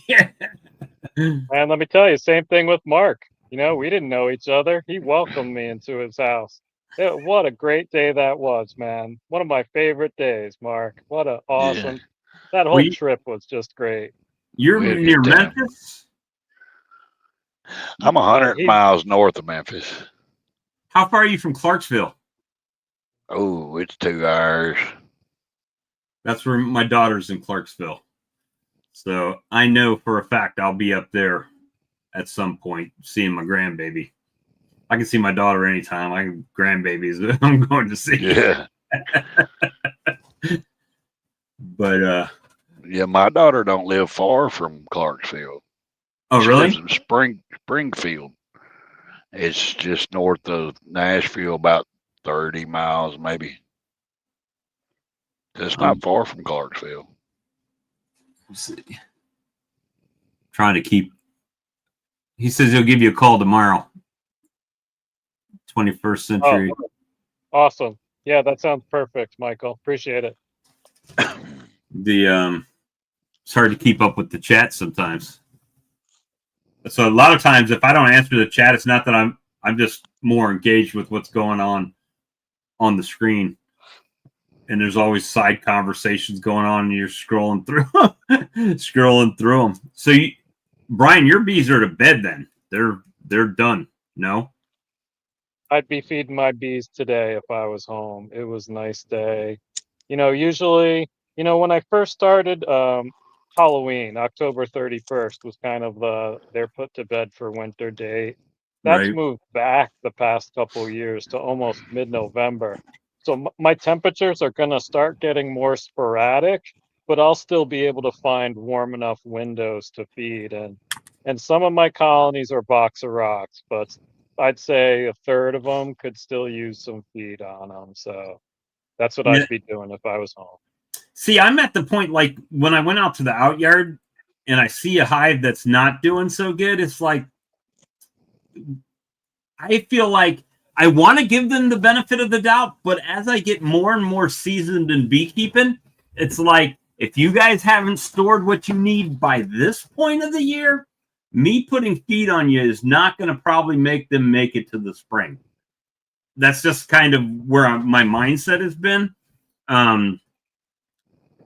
And let me tell you, same thing with Mark. You know, we didn't know each other. He welcomed me into his house. What a great day that was, man. One of my favorite days, Mark. What a awesome. That whole trip was just great. You're near Memphis? I'm 100 miles north of Memphis. How far are you from Clarksville? Oh, it's 2 hours. That's where my daughter's in Clarksville. So I know for a fact I'll be up there at some point seeing my grandbaby. I can see my daughter anytime. Grandbabies I'm going to see. Yeah. But yeah, my daughter don't live far from Clarksville. Oh, really? She lives in Springfield. It's just north of Nashville, about 30 miles maybe. It's not far from Clarksville. Let's see. Trying to keep. He says he'll give you a call tomorrow. 21st century. Oh, awesome. Yeah, that sounds perfect, Michael. Appreciate it. It's hard to keep up with the chat sometimes. So a lot of times, if I don't answer the chat, it's not that I'm just more engaged with what's going on the screen. And there's always side conversations going on, and you're scrolling through them. So, Brian, your bees are to bed then. They're done. No? I'd be feeding my bees today if I was home. It was a nice day. You know, usually, when I first started, Halloween, October 31st was kind of they're put to bed for winter date. That's moved back the past couple of years to almost mid-November. So my temperatures are going to start getting more sporadic, but I'll still be able to find warm enough windows to feed. And some of my colonies are box of rocks, but I'd say a third of them could still use some feed on them. So that's what I'd be doing if I was home. See, I'm at the point, like when I went out to the outyard and I see a hive that's not doing so good, it's like, I feel like I want to give them the benefit of the doubt, but as I get more and more seasoned in beekeeping, it's like, if you guys haven't stored what you need by this point of the year, me putting feed on you is not going to probably make them make it to the spring. That's just kind of where my mindset has been.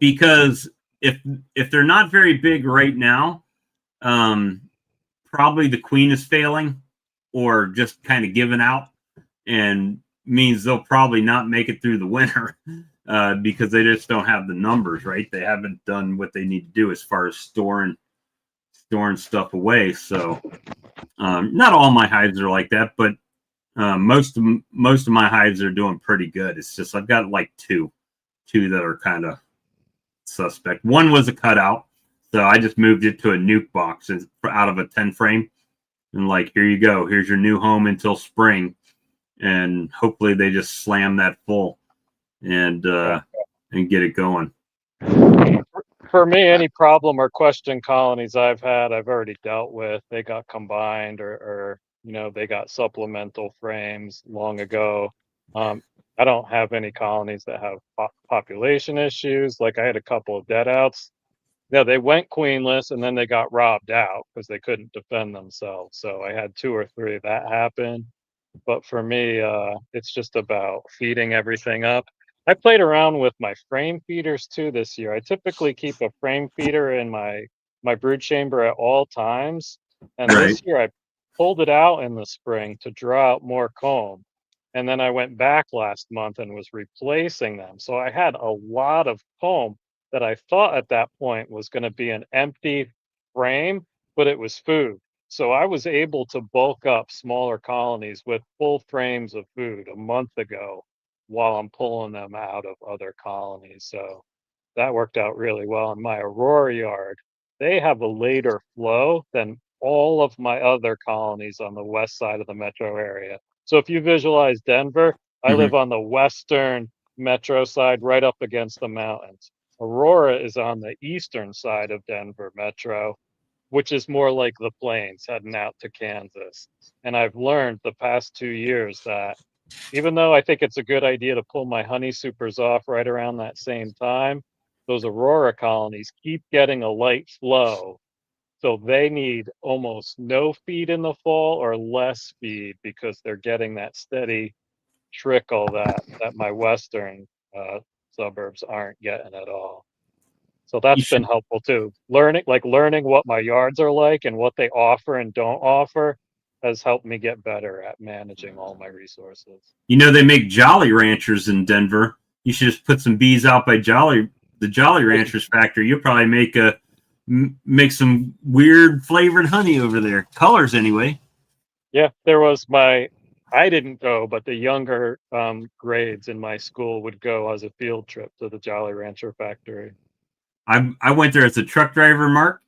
Because if they're not very big right now, probably the queen is failing or just kind of giving out, and means they'll probably not make it through the winter because they just don't have the numbers, right? They haven't done what they need to do as far as storing stuff away. So not all my hives are like that, but most of my hives are doing pretty good. It's just I've got like two that are kind of suspect. One was a cutout, so I just moved it to a nuke box out of a 10 frame, and like, here you go, here's your new home until spring. and hopefully they just slam that full and get it going. For me, any problem or question colonies I've had, I've already dealt with. They got combined or they got supplemental frames long ago. I don't have any colonies that have population issues. Like I had a couple of dead outs. Yeah, they went queenless and then they got robbed out because they couldn't defend themselves. So I had 2 or 3 of that happen. But for me, it's just about feeding everything up. I played around with my frame feeders too this year. I typically keep a frame feeder in my brood chamber at all times. And Right. this year I pulled it out in the spring to draw out more comb. And then I went back last month and was replacing them. So I had a lot of comb that I thought at that point was going to be an empty frame, but it was food. So I was able to bulk up smaller colonies with full frames of food a month ago while I'm pulling them out of other colonies. So that worked out really well. In my Aurora yard, they have a later flow than all of my other colonies on the west side of the metro area. So if you visualize Denver, I live on the western metro side right up against the mountains. Aurora is on the eastern side of Denver metro, which is more like the plains heading out to Kansas. And I've learned the past 2 years that even though I think it's a good idea to pull my honey supers off right around that same time, those Aurora colonies keep getting a light flow. So they need almost no feed in the fall or less feed because they're getting that steady trickle that my western suburbs aren't getting at all. So that's been helpful too. Learning what my yards are like and what they offer and don't offer has helped me get better at managing all my resources. They make Jolly Ranchers in Denver. You should just put some bees out by the Jolly Ranchers factory. You'll probably make some weird flavored honey over there. Colors anyway. Yeah, I didn't go, but the younger grades in my school would go as a field trip to the Jolly Rancher factory. I went there as a truck driver, Mark,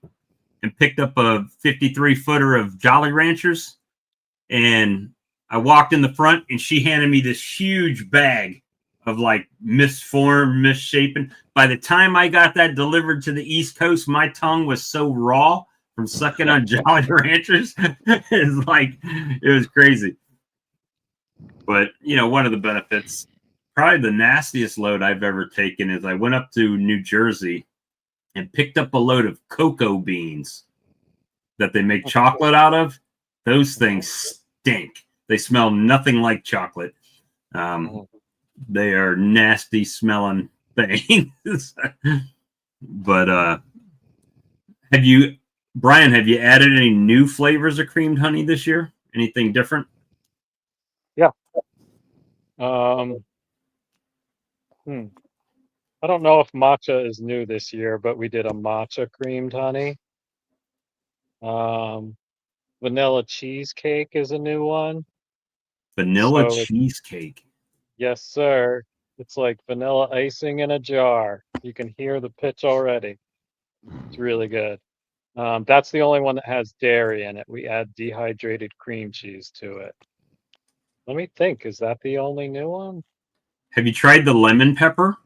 and picked up a 53-footer of Jolly Ranchers. And I walked in the front, and she handed me this huge bag of like misformed, misshapen. By the time I got that delivered to the East Coast, my tongue was so raw from sucking on Jolly Ranchers. It was crazy. But, one of the benefits, probably the nastiest load I've ever taken is I went up to New Jersey and picked up a load of cocoa beans that they make chocolate out of. Those things stink. They smell nothing like chocolate. They are nasty smelling things. But Brian, have you added any new flavors of creamed honey this year? Anything different? Yeah. I don't know if matcha is new this year, but we did a matcha creamed honey. Vanilla cheesecake is a new one. Vanilla cheesecake. Yes, sir. It's like vanilla icing in a jar. You can hear the pitch already. It's really good. That's the only one that has dairy in it. We add dehydrated cream cheese to it. Let me think. Is that the only new one? Have you tried the lemon pepper?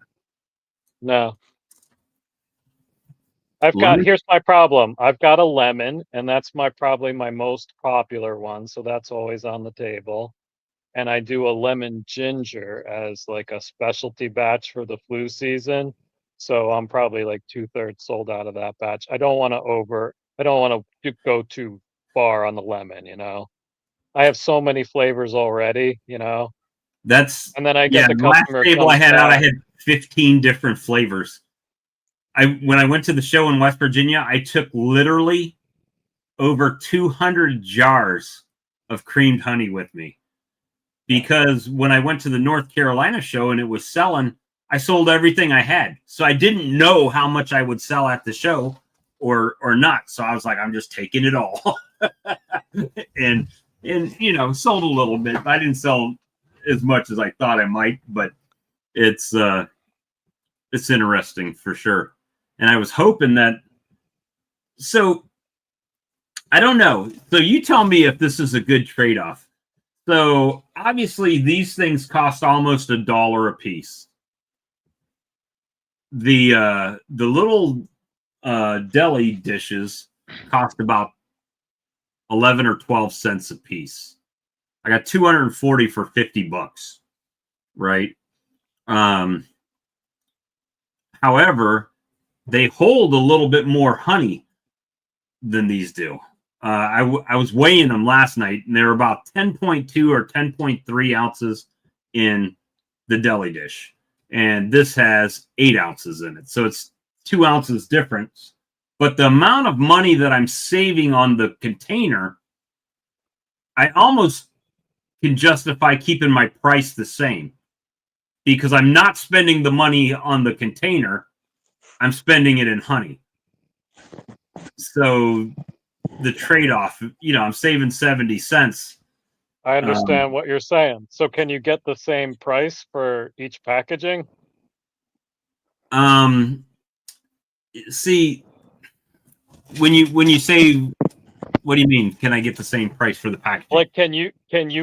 No. Here's my problem. I've got a lemon, and that's probably my most popular one, so that's always on the table. And I do a lemon ginger as like a specialty batch for the flu season. So I'm probably like 2/3 sold out of that batch. I don't want to go too far on the lemon, I have so many flavors already, and then I get the customer. Last table I had out, I had 15 different flavors. When I went to the show in West Virginia, I took literally over 200 jars of creamed honey with me. Because when I went to the North Carolina show and it was selling, I sold everything I had. So I didn't know how much I would sell at the show or not. So I was like, I'm just taking it all. and sold a little bit. I didn't sell as much as I thought I might, but it's interesting for sure. And I was hoping that. So I don't know. So you tell me if this is a good trade-off. So obviously these things cost almost $1 a piece. The little deli dishes cost about 11 or 12 cents a piece. I got 240 for $50, right? However, they hold a little bit more honey than these do. I was weighing them last night, and they're about 10.2 or 10.3 ounces in the deli dish. And this has 8 ounces in it. So it's 2 ounces difference. But the amount of money that I'm saving on the container, I almost can justify keeping my price the same, because I'm not spending the money on the container. I'm spending it in honey. So the trade-off, I'm saving 70 cents. I understand what you're saying. So can you get the same price for each packaging? See, when you say, what do you mean? Can I get the same price for the packaging? Like, can you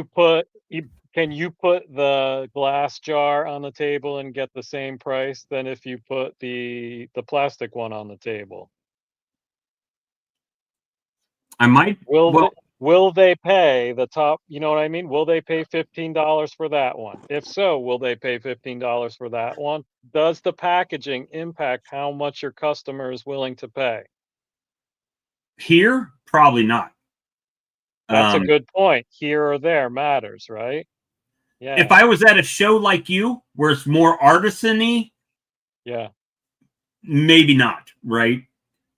put the glass jar on the table and get the same price than if you put the plastic one on the table? I might. Will they pay the top? You know what I mean? Will they pay $15 for that one? If so, will they pay $15 for that one? Does the packaging impact how much your customer is willing to pay? Here, probably not. That's a good point. Here or there matters, right? Yeah. If I was at a show like you, where it's more artisan-y, yeah, maybe not, right?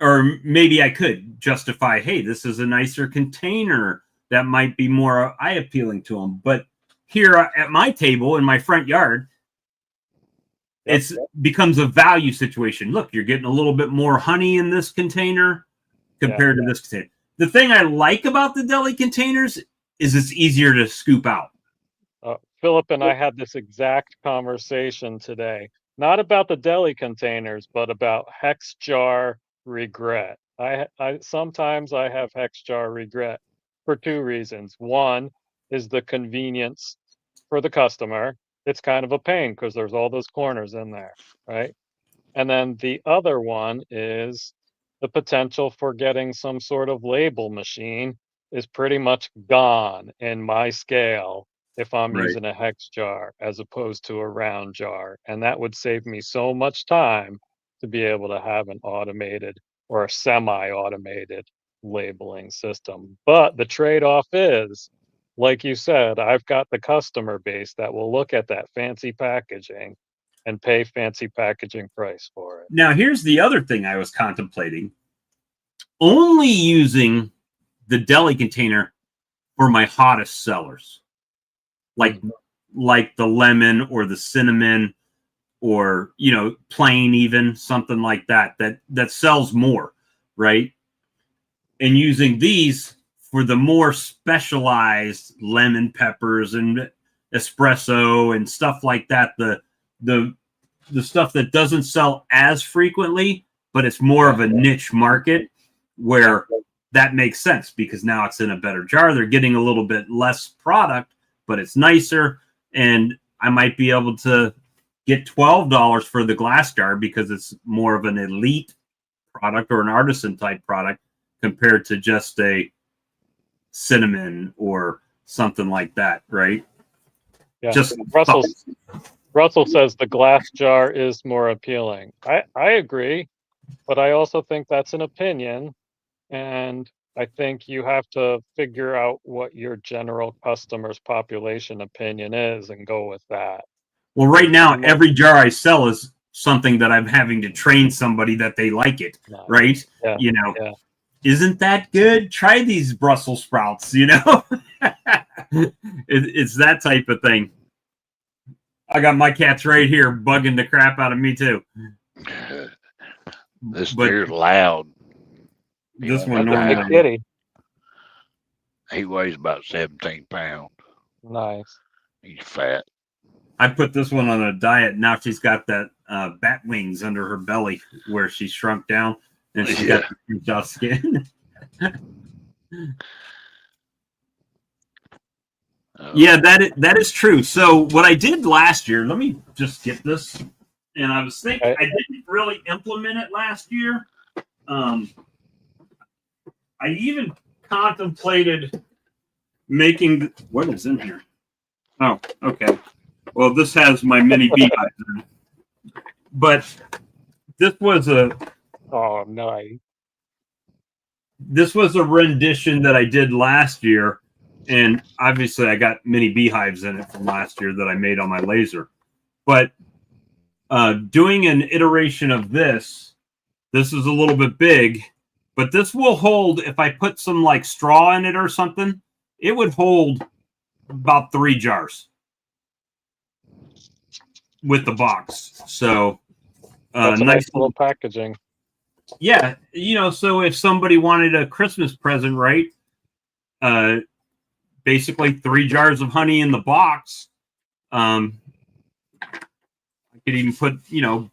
Or maybe I could justify, hey, this is a nicer container that might be more eye appealing to them. But here at my table in my front yard, it becomes a value situation. Look, you're getting a little bit more honey in this container compared to this container. The thing I like about the deli containers is it's easier to scoop out. Philip and I had this exact conversation today, not about the deli containers, but about hex jar regret. I sometimes I have hex jar regret for two reasons. One is the convenience for the customer. It's kind of a pain because there's all those corners in there, right? And then the other one is the potential for getting some sort of label machine is pretty much gone in my scale if I'm using a hex jar as opposed to a round jar. And that would save me so much time to be able to have an automated or a semi-automated labeling system. But the trade-off is, like you said, I've got the customer base that will look at that fancy packaging and pay fancy packaging price for it. Now, here's the other thing I was contemplating. Only using the deli container for my hottest sellers, like the lemon or the cinnamon, or plain, even something like that sells more, right? And using these for the more specialized lemon peppers and espresso and stuff like that, the stuff that doesn't sell as frequently, but it's more of a niche market, where that makes sense because now it's in a better jar. They're getting a little bit less product, but it's nicer. And I might be able to get $12 for the glass jar because it's more of an elite product or an artisan type product compared to just a cinnamon or something like that, right? Yeah. Russell says the glass jar is more appealing. I agree, but I also think that's an opinion. And I think you have to figure out what your general customer's population opinion is and go with that. Well, right now, every jar I sell is something that I'm having to train somebody that they like it, right? Isn't that good? Try these Brussels sprouts, It's that type of thing. I got my cats right here bugging the crap out of me too. This deer's loud. This one normally. Kitty. He weighs about 17 pounds. Nice. He's fat. I put this one on a diet. Now she's got that bat wings under her belly where she shrunk down, and she's got the soft skin. Yeah, that is true. So what I did last year, let me just get this. And I was thinking, I didn't really implement it last year. I even contemplated making what is in here. Oh, okay. Well, this has my mini beehives in it. But this was a Oh no. rendition that I did last year, and obviously I got mini beehives in it from last year that I made on my laser. But doing an iteration of this is a little bit big, but this will hold. If I put some like straw in it or something, it would hold about 3 jars with the box. So That's a nice nice little packaging. Yeah, so if somebody wanted a Christmas present, right? Basically 3 jars of honey in the box. I could even put,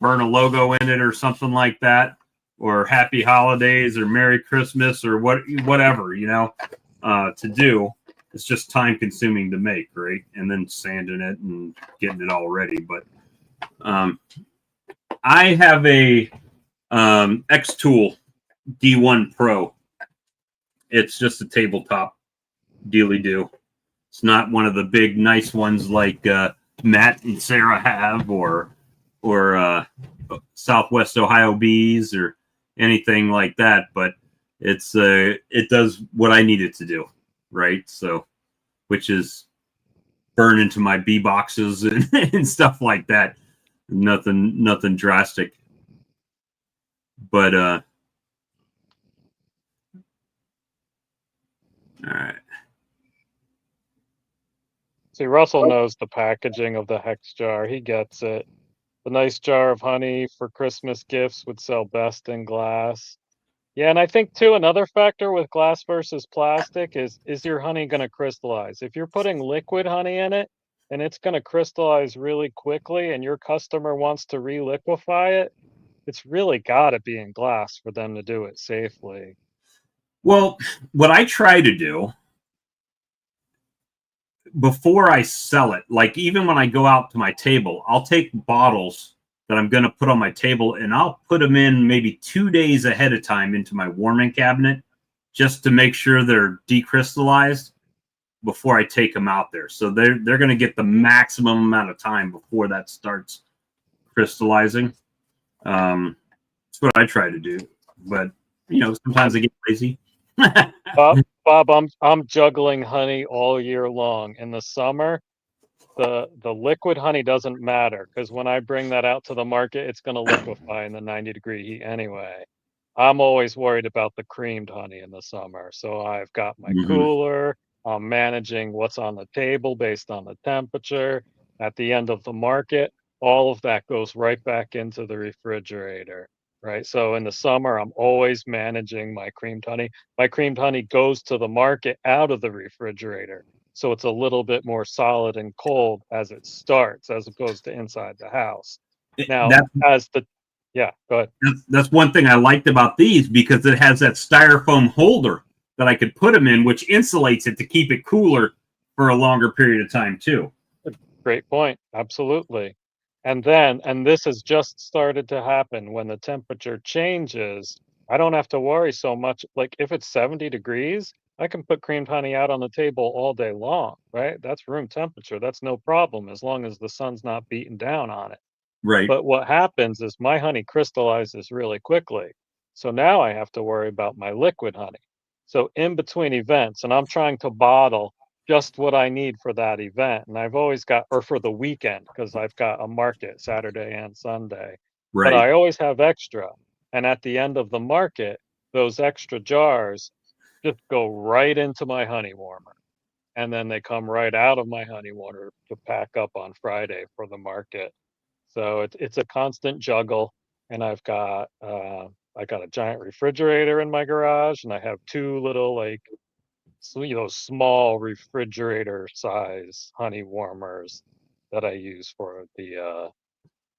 burn a logo in it or something like that, or Happy Holidays or Merry Christmas or whatever, to do. It's just time consuming to make, right? And then sanding it and getting it all ready. But I have a X-Tool D1 Pro. It's just a tabletop dealy do. It's not one of the big nice ones like Matt and Sarah have, or Southwest Ohio Bees or anything like that. But it does what I need it to do, right? So, which is burn into my bee boxes and stuff like that. Nothing drastic. But all right. See, Russell knows the packaging of the hex jar. He gets it. The nice jar of honey for Christmas gifts would sell best in glass. Yeah, and I think too another factor with glass versus plastic is your honey going to crystallize? If you're putting liquid honey in it and it's going to crystallize really quickly and your customer wants to reliquefy it, it's really got to be in glass for them to do it safely. Well, what I try to do before I sell it, like even when I go out to my table, I'll take bottles that I'm going to put on my table and I'll put them in maybe 2 days ahead of time into my warming cabinet just to make sure they're decrystallized before I take them out there. So they're going to get the maximum amount of time before that starts crystallizing. That's what I try to do. But, sometimes I get lazy. Bob, I'm juggling honey all year long. In the summer, the liquid honey doesn't matter because when I bring that out to the market, it's going to liquefy in the 90-degree heat anyway. I'm always worried about the creamed honey in the summer. So I've got my cooler. I'm managing what's on the table based on the temperature. At the end of the market, all of that goes right back into the refrigerator, right? So in the summer, I'm always managing my creamed honey. My creamed honey goes to the market out of the refrigerator. So it's a little bit more solid and cold as it starts, as opposed to inside the house. Now, yeah, go ahead. That's one thing I liked about these because it has that styrofoam holder that I could put them in, which insulates it to keep it cooler for a longer period of time too. Great point. Absolutely. And this has just started to happen when the temperature changes. I don't have to worry so much. Like if it's 70 degrees, I can put creamed honey out on the table all day long, right? That's room temperature. That's no problem as long as the sun's not beating down on it. Right. But what happens is my honey crystallizes really quickly. So now I have to worry about my liquid honey. So in between events, and I'm trying to bottle just what I need for that event. And I've always got, or for the weekend, because I've got a market Saturday and Sunday. But Right. I always have extra. And at the end of the market, those extra jars just go right into my honey warmer. And then they come right out of my honey warmer to pack up on Friday for the market. So it's a constant juggle, and I got a giant refrigerator in my garage, and I have 2 little small refrigerator size honey warmers that I use for the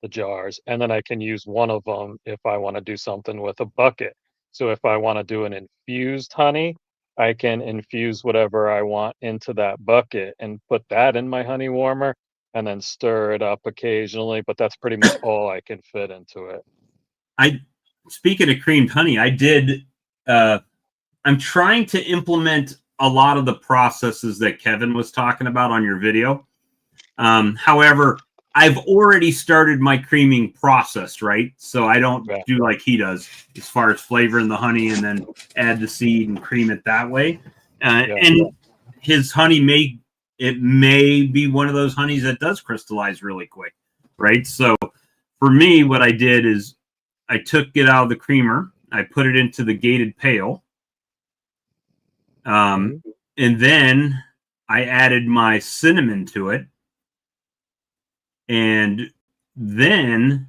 jars, and then I can use one of them if I want to do something with a bucket. So if I want to do an infused honey, I can infuse whatever I want into that bucket and put that in my honey warmer and then stir it up occasionally, but that's pretty much all I can fit into it. Speaking of creamed honey, I'm trying to implement a lot of the processes that Kevin was talking about on your video. However, I've already started my creaming process, right? So I don't do like he does as far as flavoring the honey and then add the seed and cream it that way. And his honey may be one of those honeys that does crystallize really quick, right? So for me, what I did is I took it out of the creamer, I put it into the gated pail, and then I added my cinnamon to it. And then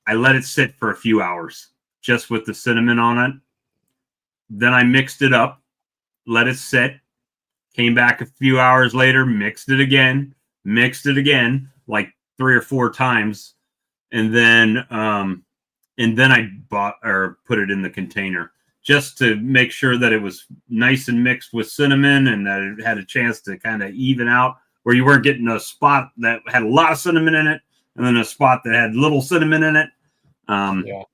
I let it sit for a few hours just with the cinnamon on it. Then I mixed it up, let it sit, came back a few hours later, mixed it again, like 3 or 4 times. And then I bought or put it in the container just to make sure that it was nice and mixed with cinnamon and that it had a chance to kind of even out, where you weren't getting a spot that had a lot of cinnamon in it and then a spot that had little cinnamon in it. And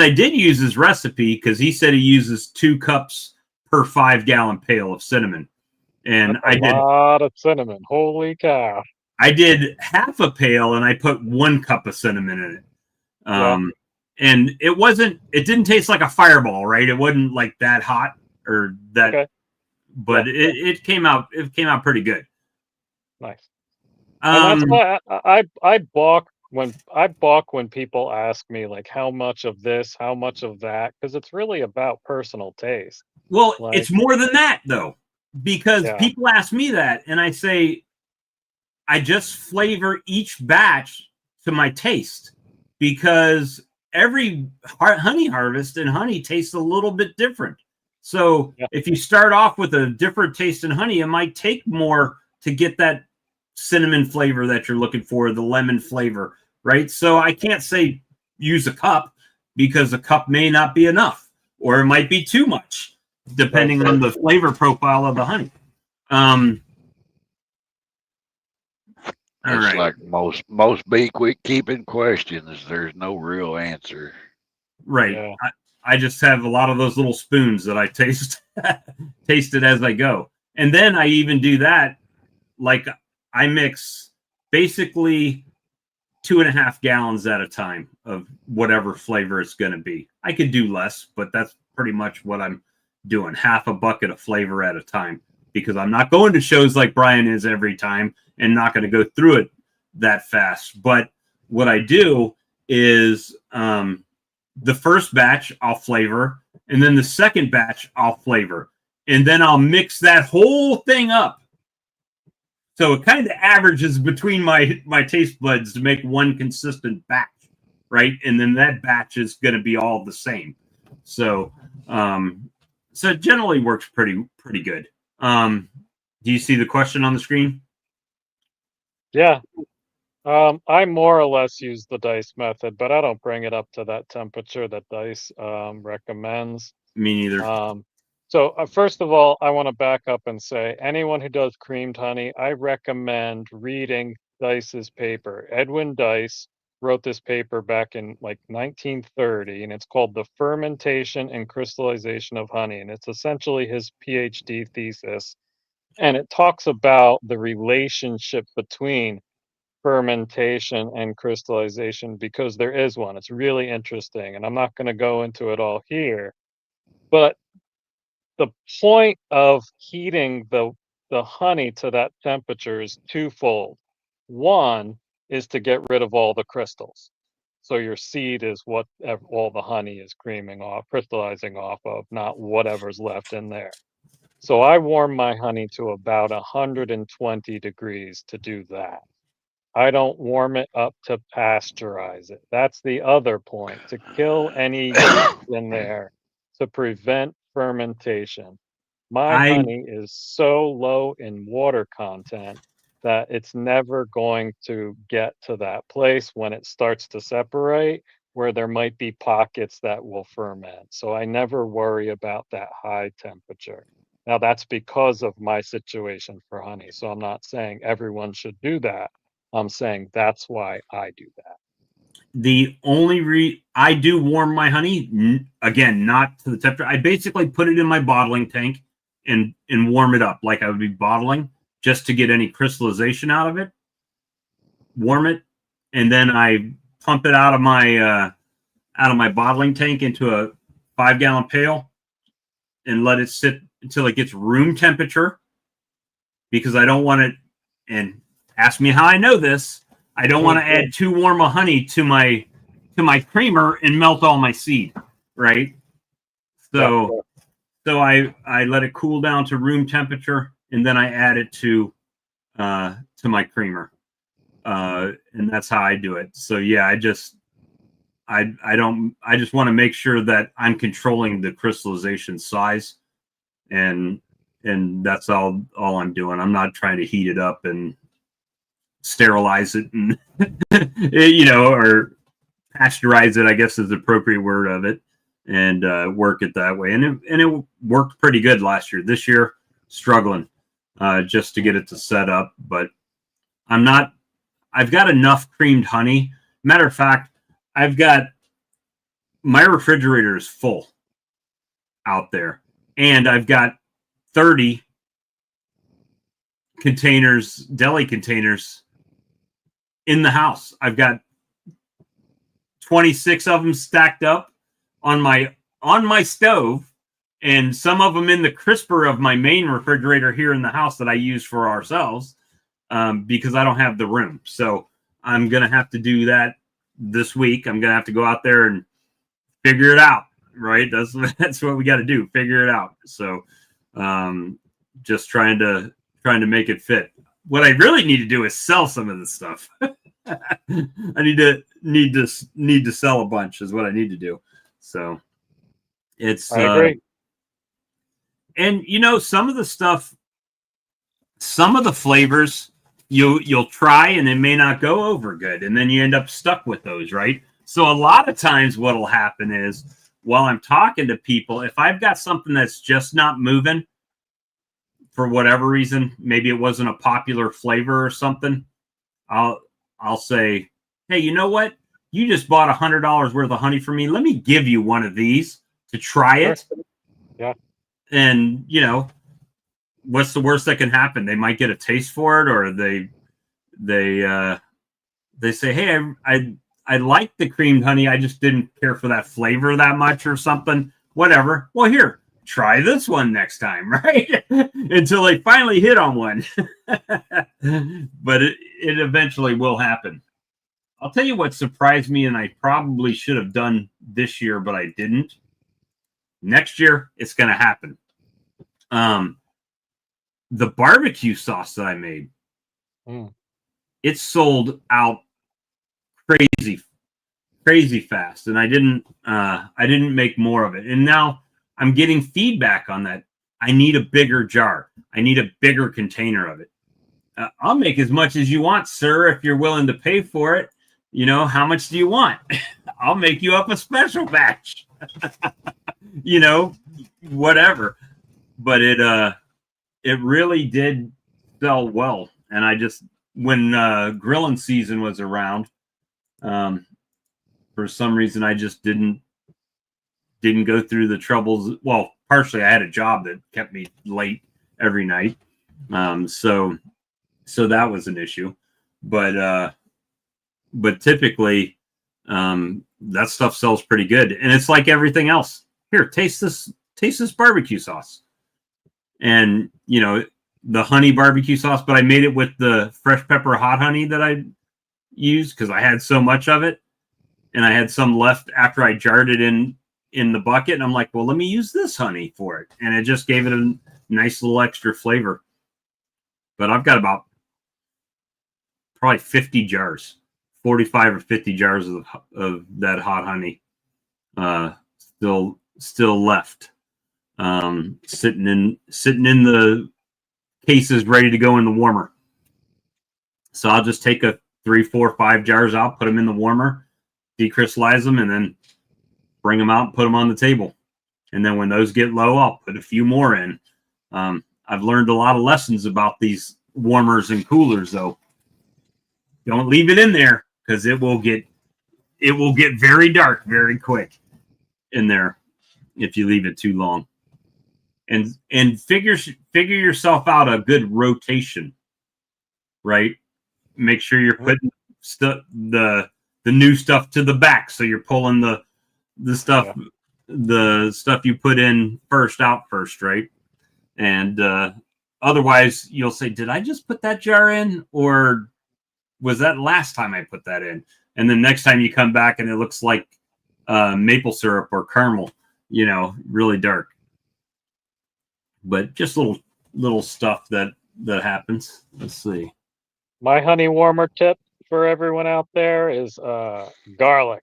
I did use his recipe because he said he uses 2 cups per 5-gallon pail of cinnamon. And I did a lot of cinnamon. Holy cow. I did half a pail and I put 1 cup of cinnamon in it. And it didn't taste like a fireball, right? It wasn't like that hot or that, but it came out pretty good. Nice. And that's why I balk when people ask me like how much of this, how much of that, because it's really about personal taste. Well, it's more than that though, because people ask me that and I say I just flavor each batch to my taste, because every honey harvest and honey tastes a little bit different. So if you start off with a different taste in honey, it might take more to get that cinnamon flavor that you're looking for, the lemon flavor, right? So I can't say use a cup, because a cup may not be enough, or it might be too much, depending on the flavor profile of the honey. It's like most beekeeping questions, there's no real answer. Right. Yeah. I just have a lot of those little spoons that I taste it as I go. And then I even do that, like I mix basically 2.5 gallons at a time of whatever flavor it's going to be. I could do less, but that's pretty much what I'm doing. Half a bucket of flavor at a time, because I'm not going to shows like Brian is every time and not going to go through it that fast. But what I do is the first batch I'll flavor, and then the second batch I'll flavor, and then I'll mix that whole thing up. So it kind of averages between my taste buds to make one consistent batch, right? And then that batch is going to be all the same. So so it generally works pretty good. Do you see the question on the screen? Yeah. I more or less use the dice method, but I don't bring it up to that temperature that dice recommends. Me neither. So first of all, I want to back up and say anyone who does creamed honey, I recommend reading Dice's paper. Edwin Dice wrote this paper back in like 1930, and it's called The Fermentation and Crystallization of Honey. And it's essentially his PhD thesis. And it talks about the relationship between fermentation and crystallization, because there is one. It's really interesting. And I'm not going to go into it all here. But the point of heating the honey to that temperature is twofold. One is to get rid of all the crystals. So your seed is what all the honey is crystallizing off of, not whatever's left in there. So I warm my honey to about 120 degrees to do that. I don't warm it up to pasteurize it. That's the other point, to kill any yeast in there, to prevent fermentation. My honey is so low in water content that it's never going to get to that place when it starts to separate. where there might be pockets that will ferment. So I never worry about that high temperature. Now that's because of my situation for honey. So I'm not saying everyone should do that. I'm saying that's why I do that. The only I do warm my honey, again, not to the temperature. I basically put it in my bottling tank and warm it up like I would be bottling, just to get any crystallization out of it. Warm it, and then I pump it out of my bottling tank into a 5-gallon pail and let it sit until it gets room temperature, because I don't want it. And ask me how I know this. I don't want to add too warm a honey to my creamer and melt all my seed, right? So I let it cool down to room temperature, and then I add it to my creamer, and that's how I do it. So yeah, I just want to make sure that I'm controlling the crystallization size, and that's all I'm doing. I'm not trying to heat it up and sterilize it and or pasteurize it, I guess is the appropriate word of it, and work it that way. And it worked pretty good last year. This year, struggling just to get it to set up, but I've got enough creamed honey. Matter of fact, I've got my refrigerator is full out there, and I've got 30 containers, deli containers in the house. I've got 26 of them stacked up on my stove, and some of them in the crisper of my main refrigerator here in the house that I use for ourselves, because I don't have the room. So I'm going to have to do that this week. I'm going to have to go out there and figure it out, right? That's what we got to do, figure it out. So just trying to make it fit. What I really need to do is sell some of this stuff. I need to sell a bunch is what I need to do. So it's I agree. And some of the stuff, some of the flavors you'll try and it may not go over good, and then you end up stuck with those, right? So a lot of times what'll happen is, while I'm talking to people, if I've got something that's just not moving for whatever reason, maybe it wasn't a popular flavor or something, I'll say, hey, you know what? You just bought $100 worth of honey for me. Let me give you one of these to try it. Yeah. And what's the worst that can happen? They might get a taste for it, or they say, hey, I like the creamed honey. I just didn't care for that flavor that much or something. Whatever. Well, here, try this one next time, right? Until they finally hit on one. But it eventually will happen. I'll tell you what surprised me, and I probably should have done this year, but I didn't. Next year, it's going to happen. The barbecue sauce that I made, it sold out crazy fast, and I didn't make more of it. And now I'm getting feedback on that. I need a bigger jar. I need a bigger container of it. I'll make as much as you want, sir, if you're willing to pay for it. How much do you want? I'll make you up a special batch. Whatever. But it really did sell well. And I just, when grilling season was around, for some reason I just didn't go through the troubles. Well, partially I had a job that kept me late every night. So that was an issue. But typically that stuff sells pretty good. And it's like everything else. Here, taste this barbecue sauce. And the honey barbecue sauce, but I made it with the fresh pepper hot honey that I used because I had so much of it, and I had some left after I jarred it in the bucket. And I'm like, well, let me use this honey for it, and it just gave it a nice little extra flavor. But I've got about probably 50 jars, 45 or 50 jars of that hot honey still left, sitting in the cases ready to go in the warmer. So I'll just take a 3, 4, 5 jars out, put them in the warmer, decrystallize them, and then bring them out and put them on the table. And then when those get low, I'll put a few more in. I've learned a lot of lessons about these warmers and coolers, though. Don't leave it in there because it will get very dark very quick in there if you leave it too long. And figure yourself out a good rotation, right? Make sure you're putting the new stuff to the back, so you're pulling the stuff you put in first out first, right? And otherwise, you'll say, "Did I just put that jar in, or was that last time I put that in?" And then next time you come back and it looks like maple syrup or caramel, really dark. But just little stuff that happens. Let's see. My honey warmer tip for everyone out there is garlic.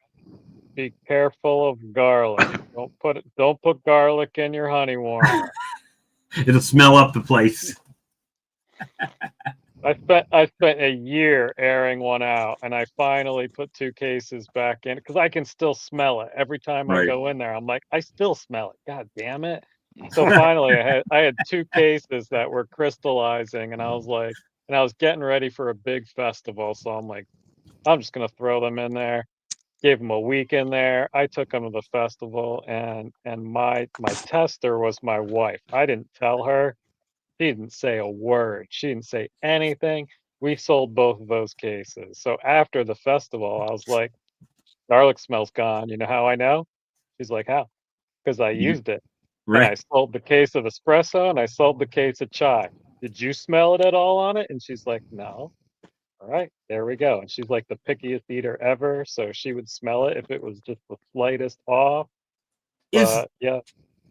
Be careful of garlic. Don't put garlic in your honey warmer. It'll smell up the place. I spent a year airing one out, and I finally put 2 cases back in because I can still smell it every time I Right. go in there. I'm like, I still smell it. God damn it! So finally, I had 2 cases that were crystallizing, and I was getting ready for a big festival. So I'm like, I'm just gonna throw them in there. Gave them a week in there. I took them to the festival, and my tester was my wife. I didn't tell her. She didn't say a word. She didn't say anything. We sold both of those cases. So after the festival, I was like, garlic smell's gone. You know how I know? She's like, how? Because I used it. And I Right. sold the case of espresso and I sold the case of chai. Did you smell it at all on it? And she's like, no. All right, there we go. And she's like the pickiest eater ever. So she would smell it if it was just the slightest off. Is But yeah.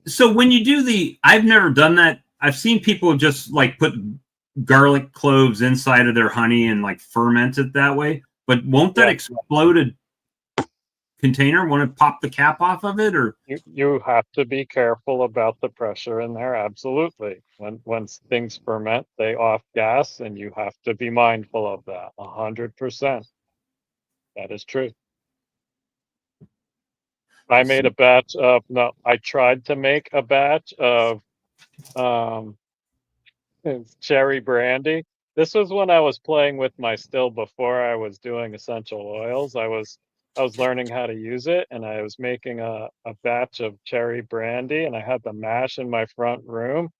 So when you do I've never done that. I've seen people just like put garlic cloves inside of their honey and like ferment it that way. But won't that explode a container? Won't it pop the cap off of it? Or You have to be careful about the pressure in there. Absolutely. When things ferment, they off gas, and you have to be mindful of that. 100%. That is true. I made a batch of no, I tried to make a batch of um cherry brandy. This was when I was playing with my still before I was doing essential oils. I was learning how to use it, and I was making a batch of cherry brandy, and I had the mash in my front room,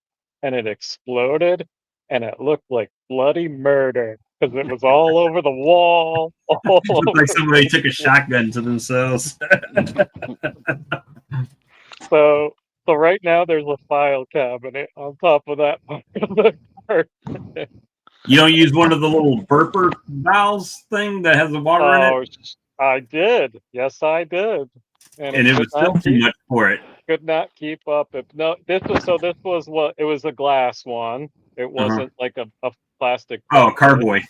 and it exploded, and it looked like bloody murder because it was all over the wall, all it looked like over. somebody took a shotgun to themselves. So right now there's a file cabinet on top of that part of the car. You don't use one of the little burper valves thing that has the water in it? Oh, I did. Yes, I did. And And it it was still too much for it. could not keep up. No, this was what it was, a glass one. It wasn't like a plastic Oh, cup. carboy.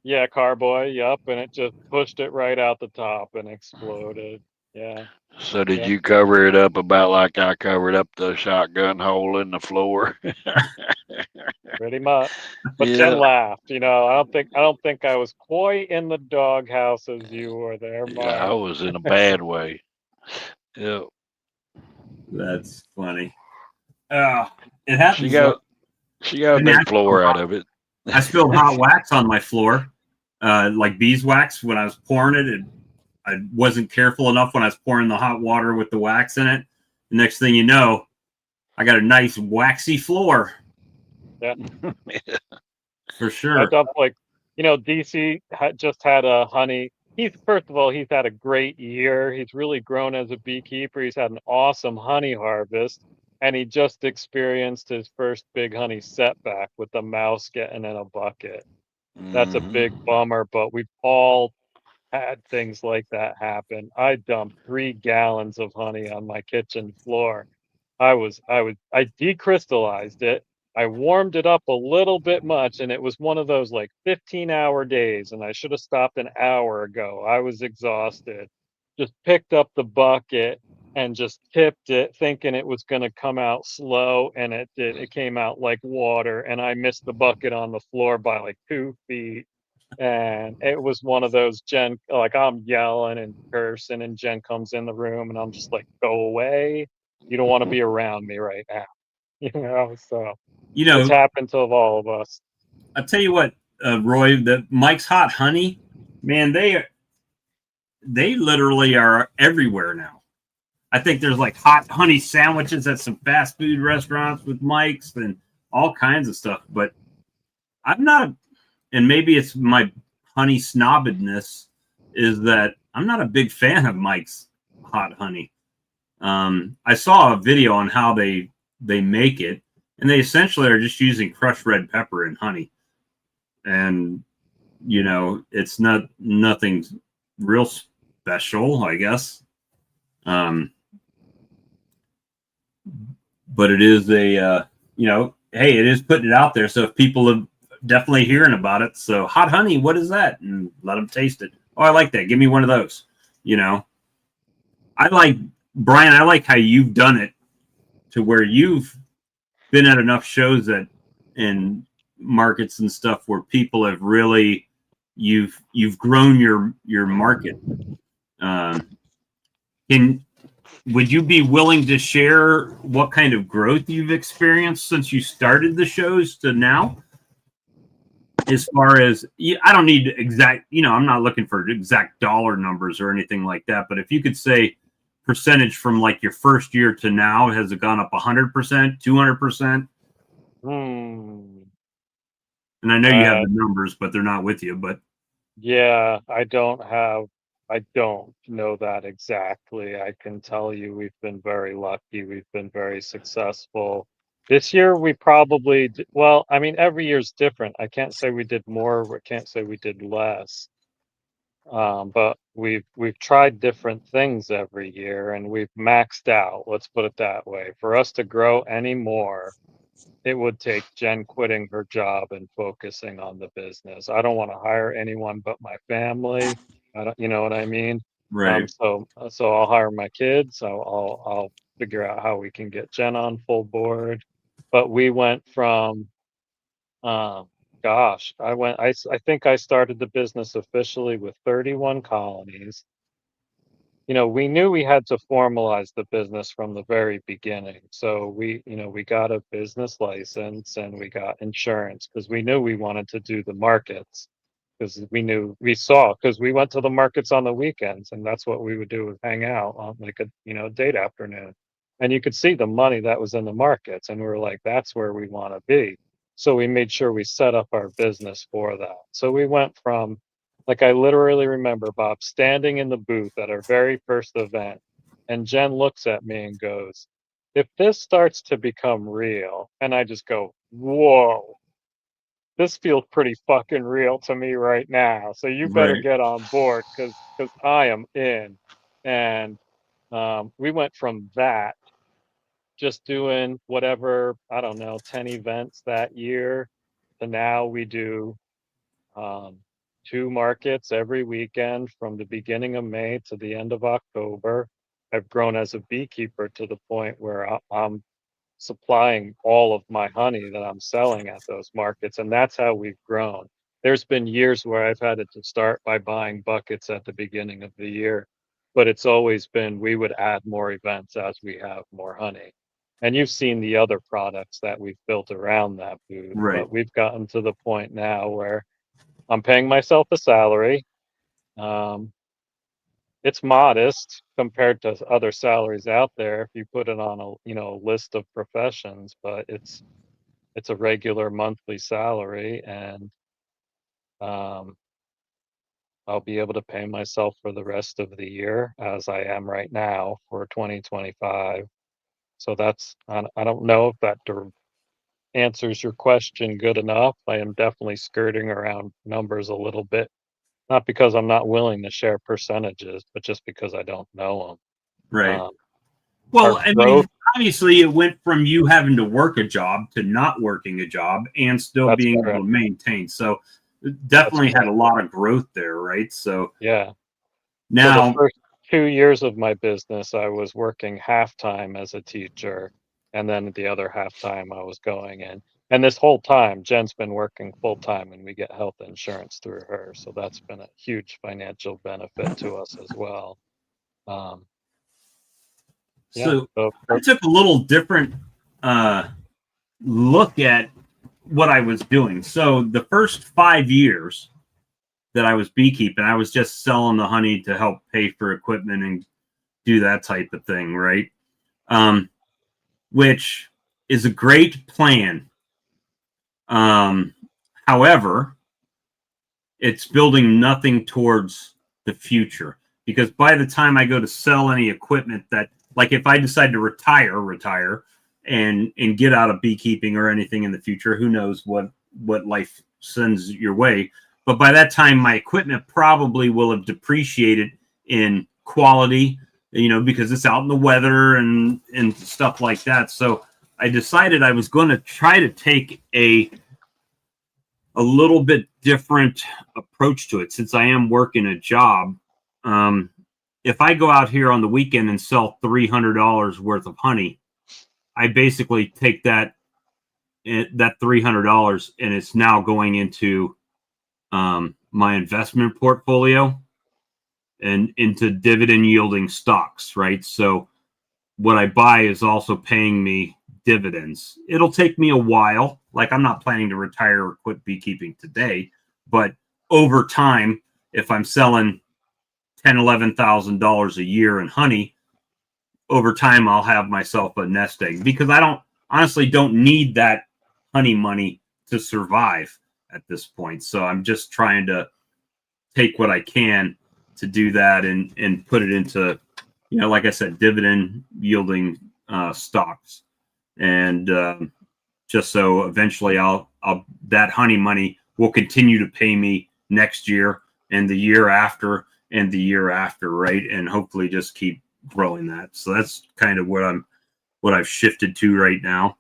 Yeah, carboy. Yep, and it just pushed it right out the top and exploded. Yeah. So did Yeah. you cover it up about like I covered up the shotgun hole in the floor? Pretty much. But Jen Yeah. laughed. I don't think I was quite in the doghouse as you were there, Yeah, I Mark. was in a bad way. Yeah. That's funny. It happens. She got a new floor out of it. I spilled hot wax on my floor, like beeswax when I was pouring it. I wasn't careful enough when I was pouring the hot water with the wax in it. The next thing you know, I got a nice waxy floor. Yeah. For sure. I dumped DC just had a honey. First of all, he's had a great year. He's really grown as a beekeeper. He's had an awesome honey harvest, and he just experienced his first big honey setback with the mouse getting in a bucket. That's a big bummer, but we've all had things like that happen. I dumped 3 gallons of honey on my kitchen floor. I decrystallized it. I warmed it up a little bit much, and it was one of those like 15-hour days, and I should have stopped an hour ago. I was exhausted. Just picked up the bucket and just tipped it, thinking it was going to come out slow, and it did. It came out like water, and I missed the bucket on the floor by like 2 feet. And it was one of those Jen, like I'm yelling and cursing, and Jen comes in the room, and I'm just like, "Go away! You don't want to be around me right now." You know, so You it's know, happened to all of us. I'll tell you what, Roy, the Mike's Hot Honey, man, they literally are everywhere now. I think there's like hot honey sandwiches at some fast food restaurants with Mike's and all kinds of stuff. But I'm not, and maybe it's my honey snobbedness, is that I'm not a big fan of Mike's Hot Honey. I saw a video on how they make it, and they essentially are just using crushed red pepper and honey, and it's nothing real special, I guess. But it is hey, it is putting it out there. So if people are definitely hearing about it, so hot honey, what is that? And let them taste it. Oh, I like that. Give me one of those. I like, Brian, I like how you've done it to where you've been at enough shows that in markets and stuff where people have really, you've grown your market. Would you be willing to share what kind of growth you've experienced since you started the shows to now? As far as, I don't need exact, I'm not looking for exact dollar numbers or anything like that, but if you could say percentage from like your first year to now, has it gone up 100%, 200%? And I know you have the numbers, but they're not with you, but Yeah, I don't know that exactly. I can tell you we've been very lucky. We've been very successful. This year we probably, well, I mean, every year's different. I can't say we did more, I can't say we did less. But we've tried different things every year, and we've maxed out, let's put it that way. For us to grow any more, it would take Jen quitting her job and focusing on the business. I don't want to hire anyone but my family. I don't, you know what I mean? right, So I'll hire my kids. I'll figure out how we can get Jen on full board. But we went from, gosh, I think I started the business officially with 31 colonies. We knew we had to formalize the business from the very beginning. So we got a business license and we got insurance because we knew we wanted to do the markets, because because we went to the markets on the weekends, and that's what we would do, was hang out on like a, date afternoon. And you could see the money that was in the markets, and we were like, that's where we want to be. So we made sure we set up our business for that. So we went from, like, I literally remember Bob standing in the booth at our very first event, and Jen looks at me and goes, "If this starts to become real," and I just go, "Whoa, this feels pretty fucking real to me right now. So you better right, get on board, because I am in." And we went from that, just doing whatever, I don't know, 10 events that year, to now we do um, 2 markets every weekend from the beginning of May to the end of October. I've grown as a beekeeper to the point where I'm supplying all of my honey that I'm selling at those markets, and that's how we've grown. There's been years where I've had to start by buying buckets at the beginning of the year, but it's always been, we would add more events as we have more honey. And you've seen the other products that we've built around that booth, right, but we've gotten to the point now where I'm paying myself a salary. Um, it's modest compared to other salaries out there if you put it on a, list of professions, but it's a regular monthly salary, and um, I'll be able to pay myself for the rest of the year as I am right now for 2025. So I don't know if that answers your question good enough. I am definitely skirting around numbers a little bit. Not because I'm not willing to share percentages, but just because I don't know them. right. Our Well, I growth, mean, obviously, it went from you having to work a job to not working a job and still that's being able correct. to maintain. So, That's definitely had a correct. lot of growth there, right? So Yeah. So the now, first 2 years of my business, I was working half time as a teacher, and then the other half time I was going in. And this whole time, Jen's been working full time, and we get health insurance through her, so that's been a huge financial benefit to us as well. Yeah. So So I took a little different look at what I was doing. So the first 5 years that I was beekeeping, I was just selling the honey to help pay for equipment and do that type of thing, right? Which is a great plan. However, it's building nothing towards the future, because by the time I go to sell any equipment that, like if I decide to retire and get out of beekeeping or anything in the future, who knows what life sends your way. But by that time, my equipment probably will have depreciated in quality, because it's out in the weather and stuff like that. So I decided I was going to try to take a little bit different approach to it, since I am working a job. If I go out here on the weekend and sell $300 worth of honey, I basically take that $300 and it's now going into my investment portfolio and into dividend yielding stocks, right? So what I buy is also paying me dividends. It'll take me a while. Like, I'm not planning to retire or quit beekeeping today, but over time, if I'm selling $10,000-$11,000 a year in honey, over time I'll have myself a nest egg, because I honestly don't need that honey money to survive at this point. So I'm just trying to take what I can to do that and put it into, like I said, dividend yielding stocks. And just so eventually I'll that honey money will continue to pay me next year and the year after and the year after, right? And hopefully just keep growing that. So that's kind of what I've shifted to right now.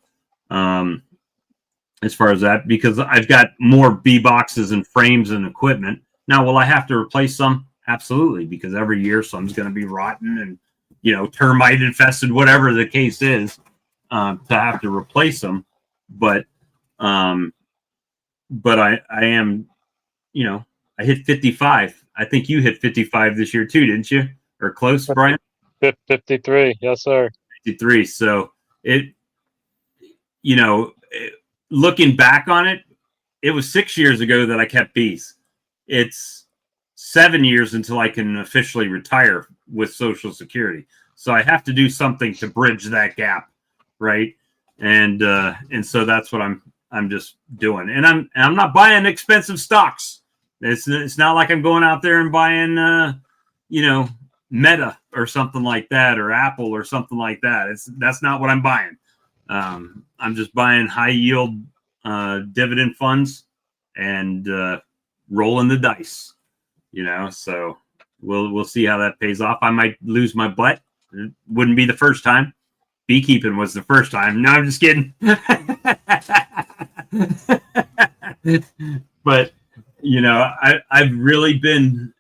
As far as that, because I've got more bee boxes and frames and equipment. Now, will I have to replace some? Absolutely, because every year some's going to be rotten and, termite infested, whatever the case is, to have to replace them. But I am, I hit 55. I think you hit 55 this year too, didn't you? Or close, Brian? 53. Yes, sir. 53. So looking back on it, it was 6 years ago that I kept bees. It's 7 years until I can officially retire with Social Security. So I have to do something to bridge that gap, right? And so that's what I'm just doing. And I'm not buying expensive stocks. It's not like I'm going out there and buying Meta or something like that, or Apple or something like that. That's not what I'm buying. I'm just buying high yield dividend funds and rolling the dice, so we'll see how that pays off. I might lose my butt. It wouldn't be the first time. Beekeeping was the first time. No, I'm just kidding. But I've really been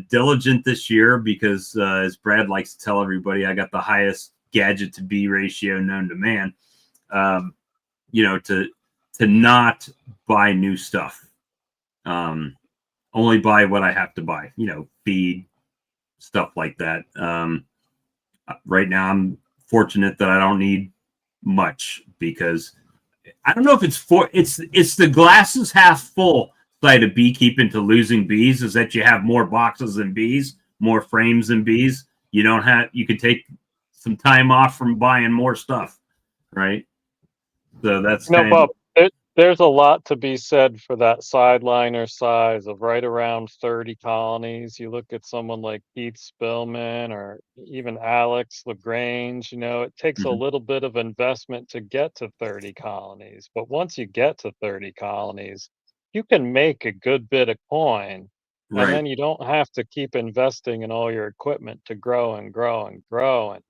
diligent this year, because as Brad likes to tell everybody, I got the highest gadget to bee ratio known to man. To not buy new stuff. Only buy what I have to buy, feed, stuff like that. Right now I'm fortunate that I don't need much, because I don't know if it's the glasses half full side of beekeeping to losing bees, is that you have more boxes than bees, more frames than bees. You can take some time off from buying more stuff, right? So that's Bob, there's a lot to be said for that sideliner size of right around 30 colonies. You look at someone like Keith Spillman or even Alex LaGrange, it takes a little bit of investment to get to 30 colonies. But once you get to 30 colonies, you can make a good bit of coin. right. And then you don't have to keep investing in all your equipment to grow and grow and grow. And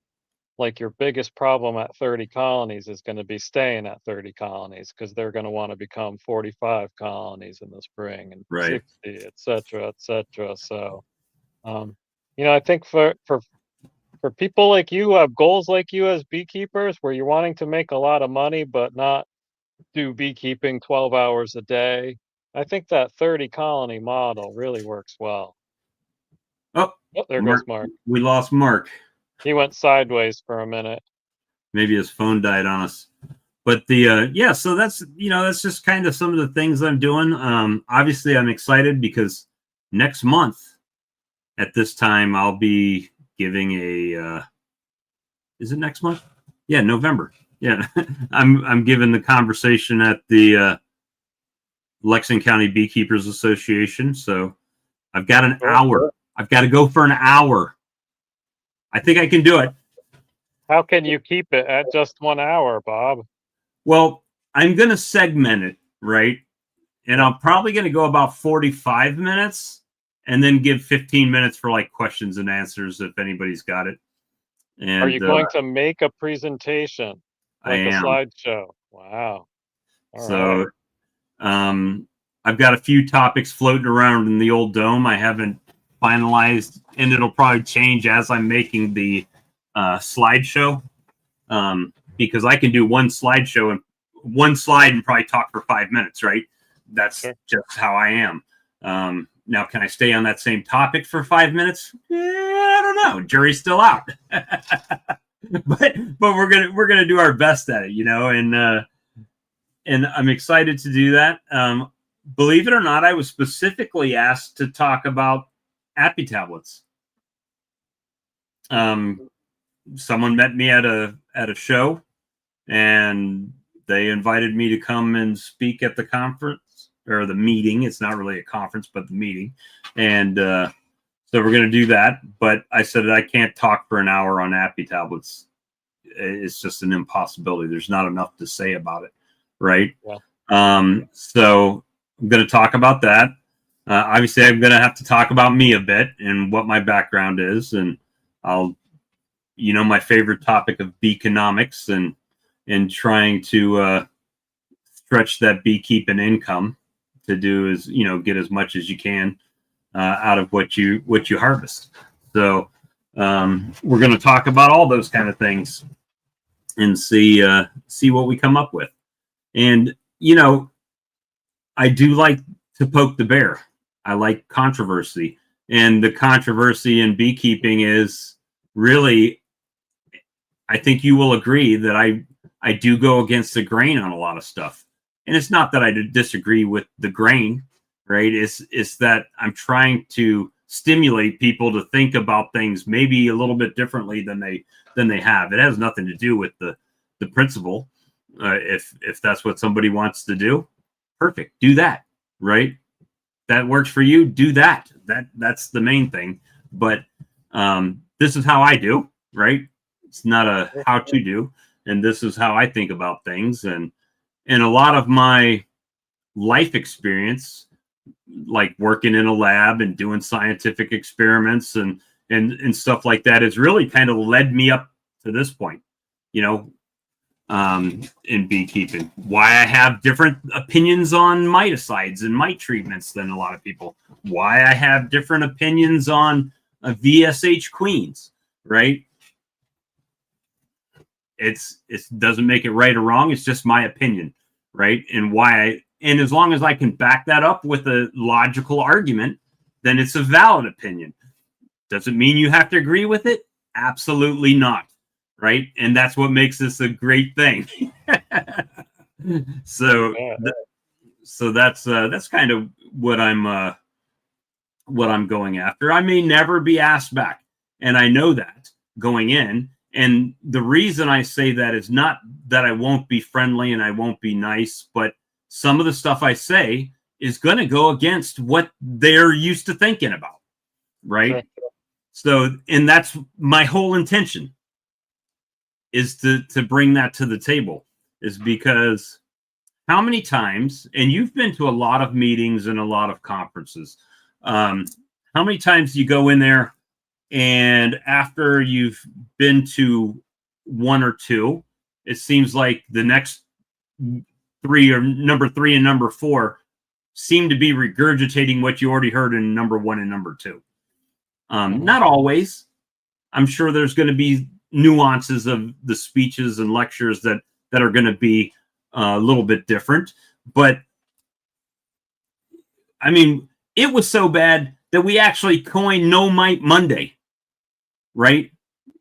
like, your biggest problem at 30 colonies is going to be staying at 30 colonies, because they're going to want to become 45 colonies in the spring and Right. 60, et cetera, et cetera. So, I think for people like you who have goals like you as beekeepers, where you're wanting to make a lot of money, but not do beekeeping 12 hours a day. I think that 30 colony model really works well. Oh, Oh, there Mark, goes Mark. we lost Mark. He went sideways for a minute. Maybe his phone died on us. But yeah, so that's that's just kind of some of the things I'm doing. Obviously, I'm excited because next month at this time I'll be giving a. Is it next month? Yeah, November. Yeah, I'm giving the conversation at the Lexington County Beekeepers Association. So I've got an hour. I've got to go for an hour. I think I can do it. How can you keep it at just 1 hour, Bob? Well, I'm going to segment it, right? And I'm probably going to go about 45 minutes and then give 15 minutes for like questions and answers if anybody's got it. And Are you going to make a presentation like I a am. slideshow? Wow. All So right. I've got a few topics floating around in the old dome. I haven't finalized, and it'll probably change as I'm making the slideshow. Because I can do one slideshow and one slide and probably talk for 5 minutes, right? That's just how I am. Now, can I stay on that same topic for 5 minutes? I don't know. Jury's still out. but we're gonna do our best at it, and I'm excited to do that. Believe it or not, I was specifically asked to talk about Appy tablets. Someone met me at a show, and they invited me to come and speak at the conference or the meeting. It's not really a conference, but the meeting. And so we're going to do that. But I said I can't talk for an hour on Appy tablets. It's just an impossibility. There's not enough to say about it. Right. Yeah. So I'm going to talk about that. Obviously, I'm going to have to talk about me a bit and what my background is. And I'll, my favorite topic of beeconomics and trying to stretch that beekeeping income to do is, get as much as you can out of what you harvest. So we're going to talk about all those kind of things and see what we come up with. And, I do like to poke the bear. I like controversy. And the controversy in beekeeping is really, I think you will agree that I do go against the grain on a lot of stuff. And it's not that I disagree with the grain, right? It's that I'm trying to stimulate people to think about things maybe a little bit differently than they have. It has nothing to do with the principle. If that's what somebody wants to do, perfect. Do that, right? That works for you. Do that. That's the main thing. But this is how I do, right? It's not a how to do, and this is how I think about things. And a lot of my life experience, like working in a lab and doing scientific experiments and stuff like that, has really kind of led me up to this point, in beekeeping. Why I have different opinions on miticides and mite treatments than a lot of people. Why I have different opinions on VSH queens, right? It doesn't make it right or wrong. It's just my opinion, right? And as long as I can back that up with a logical argument, then it's a valid opinion. Does it mean you have to agree with it? Absolutely not. Right. And that's what makes this a great thing. So that's kind of what I'm going after. I may never be asked back. And I know that going in. And the reason I say that is not that I won't be friendly and I won't be nice, but some of the stuff I say is going to go against what they're used to thinking about. Right. Sure. So, and that's my whole intention, is to bring that to the table, is because how many times, and you've been to a lot of meetings and a lot of conferences, how many times do you go in there and after you've been to one or two, it seems like the next three, or number 3 and number 4, seem to be regurgitating what you already heard in number 1 and number 2. Not always. I'm sure there's going to be nuances of the speeches and lectures that are going to be a little bit different. But I mean, it was so bad that we actually coined No Mite Monday, right?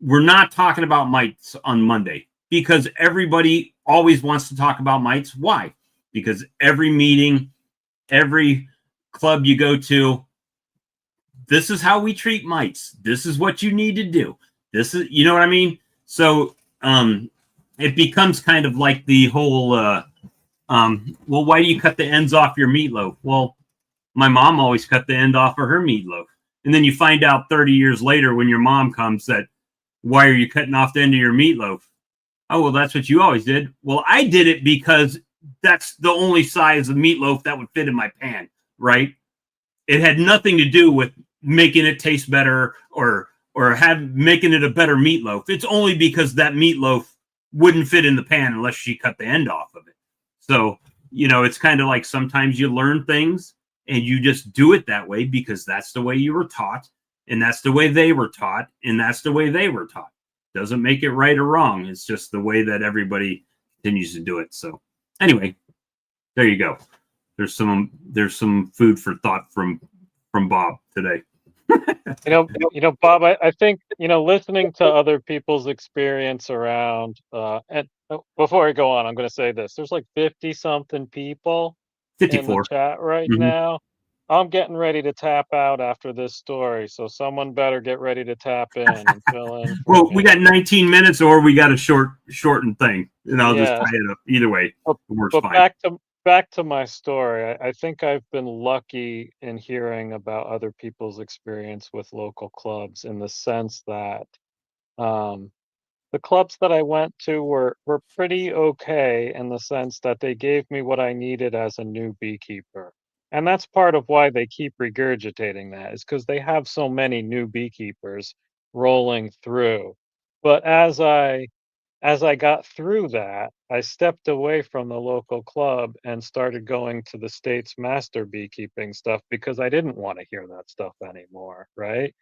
We're not talking about mites on Monday because everybody always wants to talk about mites. Why? Because every meeting, every club you go to, this is how we treat mites. This is what you need to do. This is, you know what I mean? So it becomes kind of like the whole, well, why do you cut the ends off your meatloaf? Well, my mom always cut the end off of her meatloaf. And then you find out 30 years later when your mom comes that, why are you cutting off the end of your meatloaf? Oh, well, that's what you always did. Well, I did it because that's the only size of meatloaf that would fit in my pan, right? It had nothing to do with making it taste better or making it a better meatloaf. It's only because that meatloaf wouldn't fit in the pan unless she cut the end off of it. So, you know, it's kind of like sometimes you learn things and you just do it that way because that's the way you were taught, and that's the way they were taught, and that's the way they were taught. Doesn't make it right or wrong. It's just the way that everybody continues to do it. So anyway, there you go. There's some food for thought from Bob today. Bob, I think, listening to other people's experience around, and before I go on, I'm going to say this. There's like 50 something people in the 54. chat right now. I'm getting ready to tap out after this story, so someone better get ready to tap in and fill in for Well, me. we got 19 minutes, or we got a shortened thing, and I'll just Yeah. tie it up. Either way, it works But fine. back to my story. I think I've been lucky in hearing about other people's experience with local clubs in the sense that um, the clubs that I went to were pretty okay in the sense that they gave me what I needed as a new beekeeper. And that's part of why they keep regurgitating that, is because they have so many new beekeepers rolling through. But as I got through that, I stepped away from the local club and started going to the state's master beekeeping stuff because I didn't want to hear that stuff anymore, right?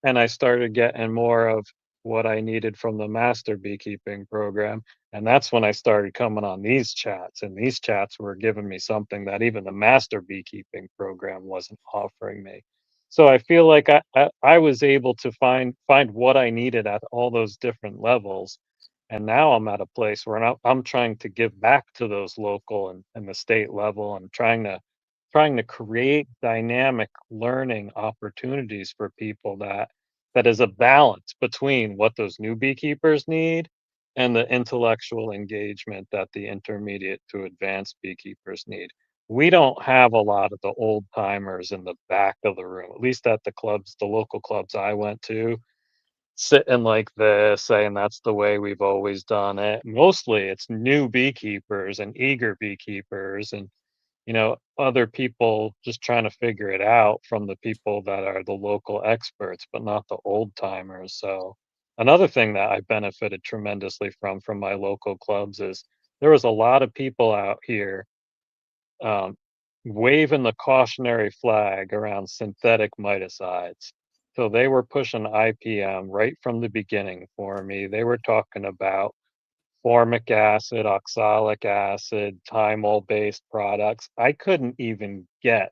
And I started getting more of what I needed from the master beekeeping program. And that's when I started coming on these chats. And these chats were giving me something that even the master beekeeping program wasn't offering me. So I feel like I was able to find what I needed at all those different levels, and now I'm at a place where I'm trying to give back to those local and the state level, and trying to create dynamic learning opportunities for people that is a balance between what those new beekeepers need and the intellectual engagement that the intermediate to advanced beekeepers need. We don't have a lot of the old timers in the back of the room, at least at the clubs, the local clubs I went to, sitting like this, saying that's the way we've always done it. Mostly it's new beekeepers and eager beekeepers and, other people just trying to figure it out from the people that are the local experts, but not the old timers. So another thing that I benefited tremendously from my local clubs is there was a lot of people out here um, waving the cautionary flag around synthetic miticides. So they were pushing IPM right from the beginning for me. They were talking about formic acid, oxalic acid, thymol-based products. I couldn't even get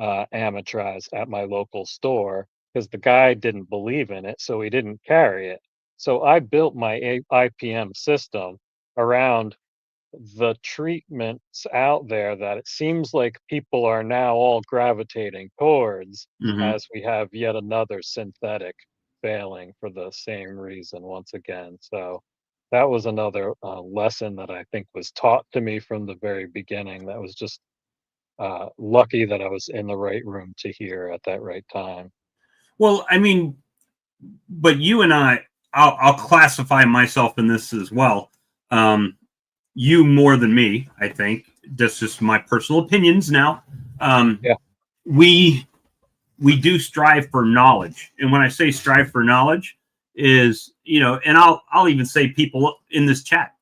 Amitraz at my local store because the guy didn't believe in it, so he didn't carry it. So I built my IPM system around the treatments out there that it seems like people are now all gravitating towards, as we have yet another synthetic failing for the same reason once again. So that was another lesson that I think was taught to me from the very beginning. That was just lucky that I was in the right room to hear at that right time. Well, I mean, but you and I'll classify myself in this as well. You more than me, I think. That's just my personal opinions now. Yeah. We do strive for knowledge, and when I say strive for knowledge, is and I'll even say people in this chat,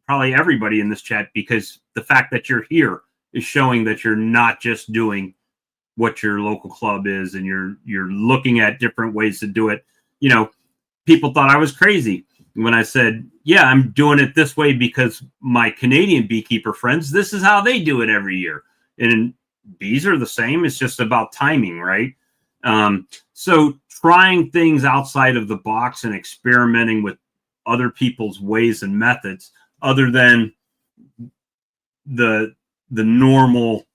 probably everybody in this chat, because the fact that you're here is showing that you're not just doing what your local club is, and you're looking at different ways to do it. People thought I was crazy. when I said, yeah, I'm doing it this way because my Canadian beekeeper friends, this is how they do it every year. And bees are the same. It's just about timing, right? So trying things outside of the box and experimenting with other people's ways and methods other than the normal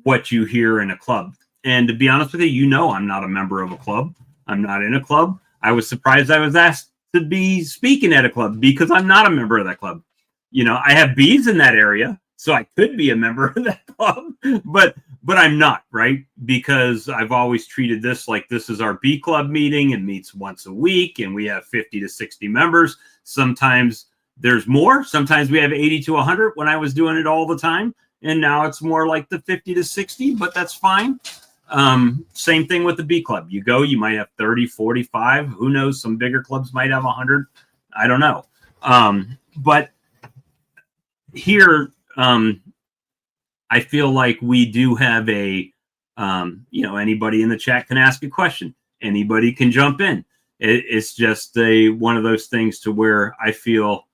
what you hear in a club. And to be honest with you, I'm not a member of a club. I'm not in a club. I was surprised I was asked to be speaking at a club because I'm not a member of that club. I have bees in that area, so I could be a member of that club, but I'm not, right? Because I've always treated this like this is our bee club meeting and meets once a week, and we have 50 to 60 members. Sometimes there's more. Sometimes we have 80 to 100 when I was doing it all the time. And now it's more like the 50 to 60, but that's fine. Same thing with the bee club. You go, you might have 30, 45. Who knows? Some bigger clubs might have 100. I don't know. But here, I feel like we do have anybody in the chat can ask a question. Anybody can jump in. It's just one of those things to where I feel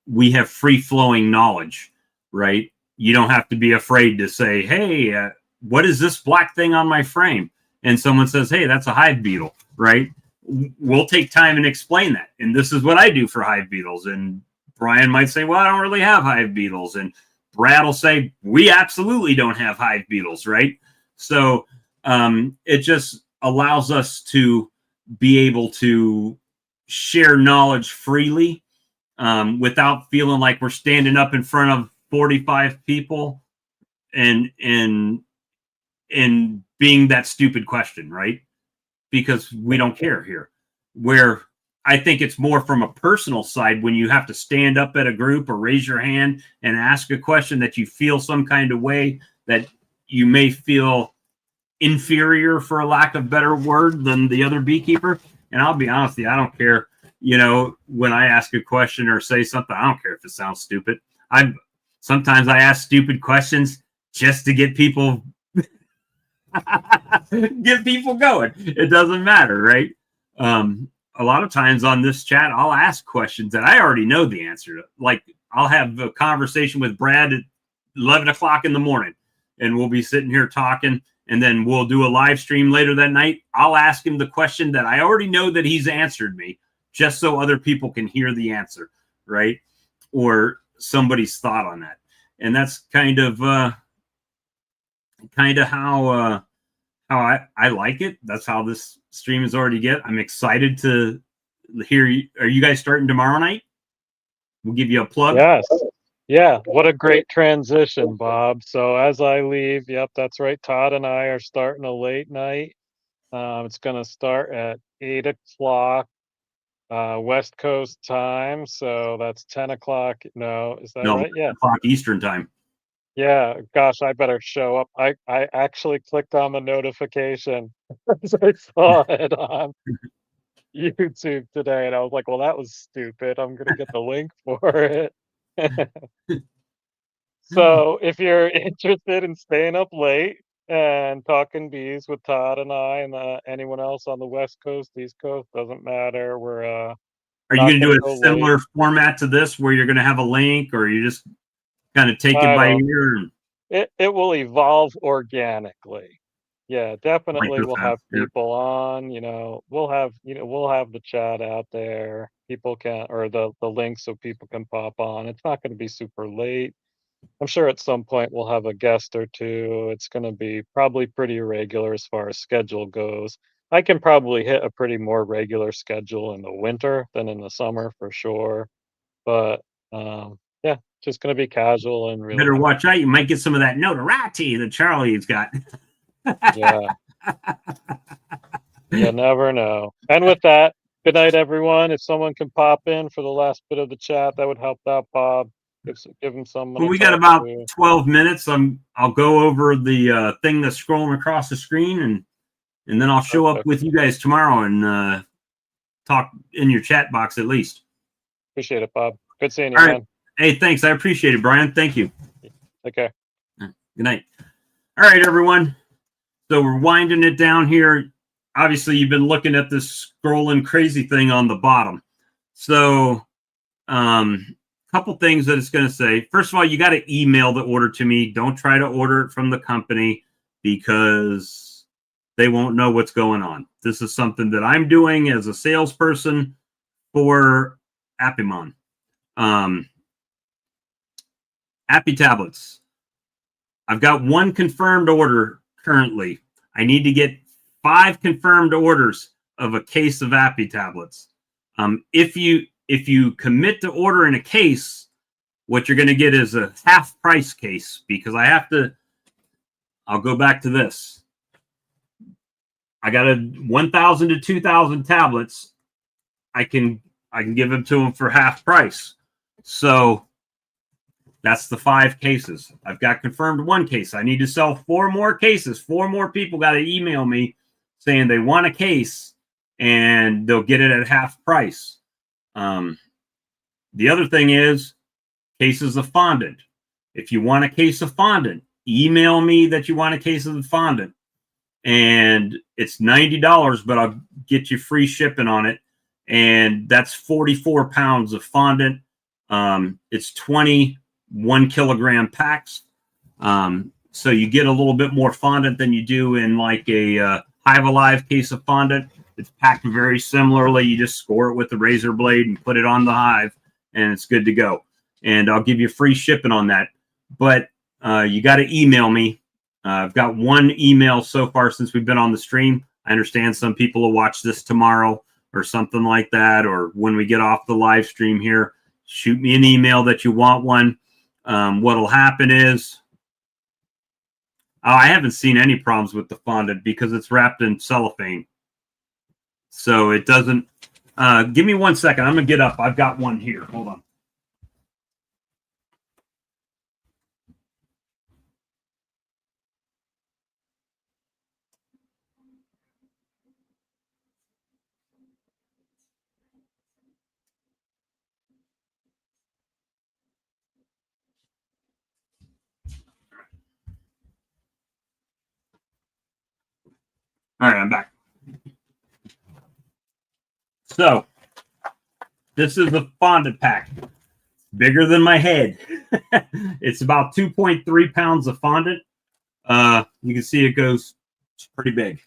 we have free-flowing knowledge, right? You don't have to be afraid to say, hey, what is this black thing on my frame? And someone says, hey, that's a hive beetle, right? We'll take time and explain that. And this is what I do for hive beetles. And Brian might say, well, I don't really have hive beetles. And Brad will say, we absolutely don't have hive beetles, right? So it just allows us to be able to share knowledge freely without feeling like we're standing up in front of 45 people and being that stupid question, right? Because we don't care here. Where I think it's more from a personal side when you have to stand up at a group or raise your hand and ask a question that you feel some kind of way that you may feel inferior, for a lack of better word, than the other beekeeper. And I'll be honest with you, I don't care. When I ask a question or say something, I don't care if it sounds stupid. Sometimes I ask stupid questions just to get people going. It doesn't matter, right? A lot of times on this chat, I'll ask questions that I already know the answer to. Like, I'll have a conversation with Brad at 11 o'clock in the morning, and we'll be sitting here talking, and then we'll do a live stream later that night. I'll ask him the question that I already know that he's answered me, just so other people can hear the answer, right? Or somebody's thought on that. And that's kind of how I like it. That's how this stream is already get. I'm excited to hear you. Are you guys starting tomorrow night? We'll give you a plug. Yes. Yeah. What a great transition, Bob. So as I leave, yep, that's right. Todd and I are starting a late night. It's going to start at 8 o'clock West Coast time. So that's 10 o'clock. No, is that right? Yeah. 10 o'clock Eastern time. Yeah, gosh, I better show up. I actually clicked on the notification as I saw it on YouTube today, and I was like, well, that was stupid. I'm gonna get the link for it. So if you're interested in staying up late and talking bees with Todd and I and anyone else on the West Coast, East Coast, doesn't matter. We're Are you not going to do gonna a go similar late. format to this, where you're going to have a link, or you just kind of take it I by don't. ear? It will evolve organically. Yeah, Like definitely this we'll time? have Yeah. people on, we'll have the chat out there. People can, or the link so people can pop on. It's not going to be super late. I'm sure at some point we'll have a guest or two. It's going to be probably pretty irregular as far as schedule goes. I can probably hit a pretty more regular schedule in the winter than in the summer for sure. But yeah, just going to be casual and real. Better watch out. You might get some of that notoriety that Charlie's got. Yeah. You never know. And with that, good night, everyone. If someone can pop in for the last bit of the chat, that would help out Bob. Give him someone Well, to we got talk about to. 12 minutes. I'll go over the thing that's scrolling across the screen, and then I'll show up Perfect. with you guys tomorrow and talk in your chat box at least. Appreciate it, Bob. Good seeing you, All right. man. Hey, thanks. I appreciate it, Brian. Thank you. Take care. Good night. All right, everyone. So we're winding it down here. Obviously, you've been looking at this scrolling crazy thing on the bottom. So, couple things that it's going to say. First of all, you got to email the order to me. Don't try to order it from the company because they won't know what's going on. This is something that I'm doing as a salesperson for Appimon. Appy tablets. I've got 1 confirmed order currently. I need to get 5 confirmed orders of a case of Appy tablets. If you commit to ordering a case, what you're going to get is a half price case because I'll go back to this. I got a 1,000 to 2,000 tablets. I can give them to them for half price. So that's the 5 cases. I've got confirmed 1 case. I need to sell 4 more cases. 4 more people got to email me saying they want a case and they'll get it at half price. The other thing is cases of fondant. If you want a case of fondant, email me that you want a case of the fondant. And it's $90, but I'll get you free shipping on it. And that's 44 pounds of fondant. It's 20 1-kilogram packs. So you get a little bit more fondant than you do in like a Hive Alive case of fondant. It's packed very similarly. You just score it with the razor blade and put it on the hive, and it's good to go. And I'll give you free shipping on that. But you got to email me. I've got 1 email so far since we've been on the stream. I understand some people will watch this tomorrow or something like that, or when we get off the live stream here, shoot me an email that you want one. What'll happen is, I haven't seen any problems with the fondant because it's wrapped in cellophane. So it doesn't, give me 1 second. I'm going to get up. I've got one here. Hold on. All right, I'm back. So this is the fondant pack, bigger than my head. It's about 2.3 pounds of fondant. You can see it goes pretty big.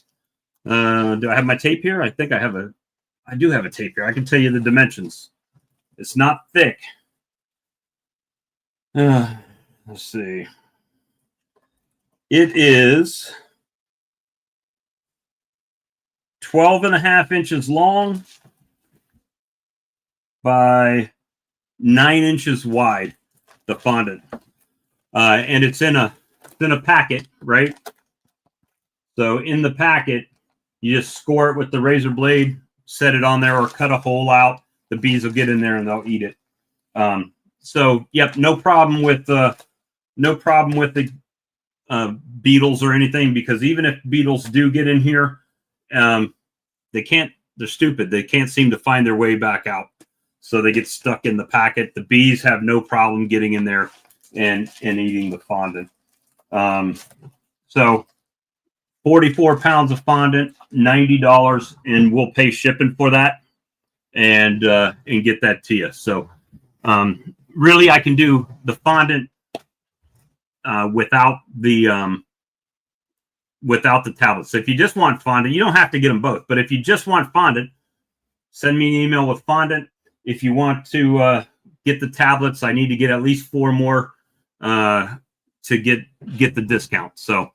Do I have my tape here? I think I do have a tape here. I can tell you the dimensions. It's not thick. Let's see. It is 12.5 inches long by 9 inches wide, the fondant. And it's in a packet, right? So in the packet, you just score it with the razor blade, set it on there, or cut a hole out. The bees will get in there and they'll eat it. So yep, no problem with the beetles or anything, because even if beetles do get in here, they're stupid. They can't seem to find their way back out. So they get stuck in the packet. The bees have no problem getting in there and eating the fondant. So 44 pounds of fondant, $90, and we'll pay shipping for that and get that to you. So really, I can do the fondant without the tablets. So if you just want fondant, you don't have to get them both. But if you just want fondant, send me an email with fondant. If you want to get the tablets, I need to get at least 4 more to get the discount. So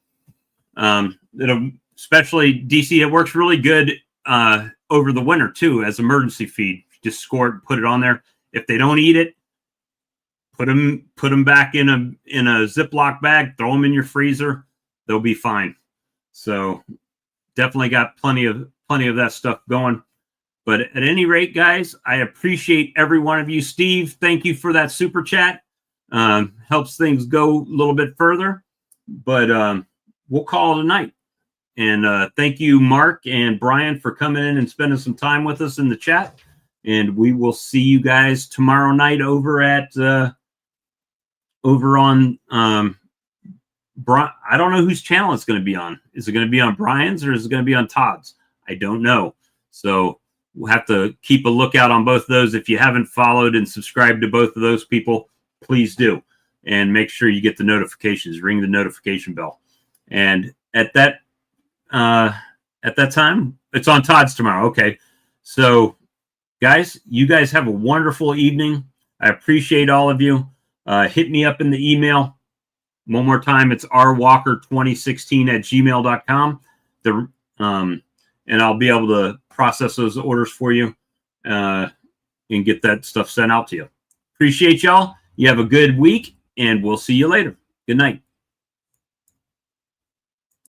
it'll, especially DC, it works really good over the winter too as emergency feed. Just score it, put it on there. If they don't eat it, put them back in a Ziploc bag, throw them in your freezer. They'll be fine. So definitely got plenty of that stuff going. But at any rate, guys, I appreciate every one of you. Steve, thank you for that super chat. Helps things go a little bit further. But we'll call it a night. And thank you, Mark and Brian, for coming in and spending some time with us in the chat. And we will see you guys tomorrow night over on I don't know whose channel it's going to be on. Is it going to be on Brian's or is it going to be on Todd's? I don't know. So we'll have to keep a lookout on both of those. If you haven't followed and subscribed to both of those people, please do. And make sure you get the notifications. Ring the notification bell. And at that time, it's on Todd's tomorrow. Okay. So, guys, you guys have a wonderful evening. I appreciate all of you. Hit me up in the email. One more time, it's rwalker2016@gmail.com. And I'll be able to process those orders for you and get that stuff sent out to you. Appreciate y'all. You have a good week, and we'll see you later. Good night.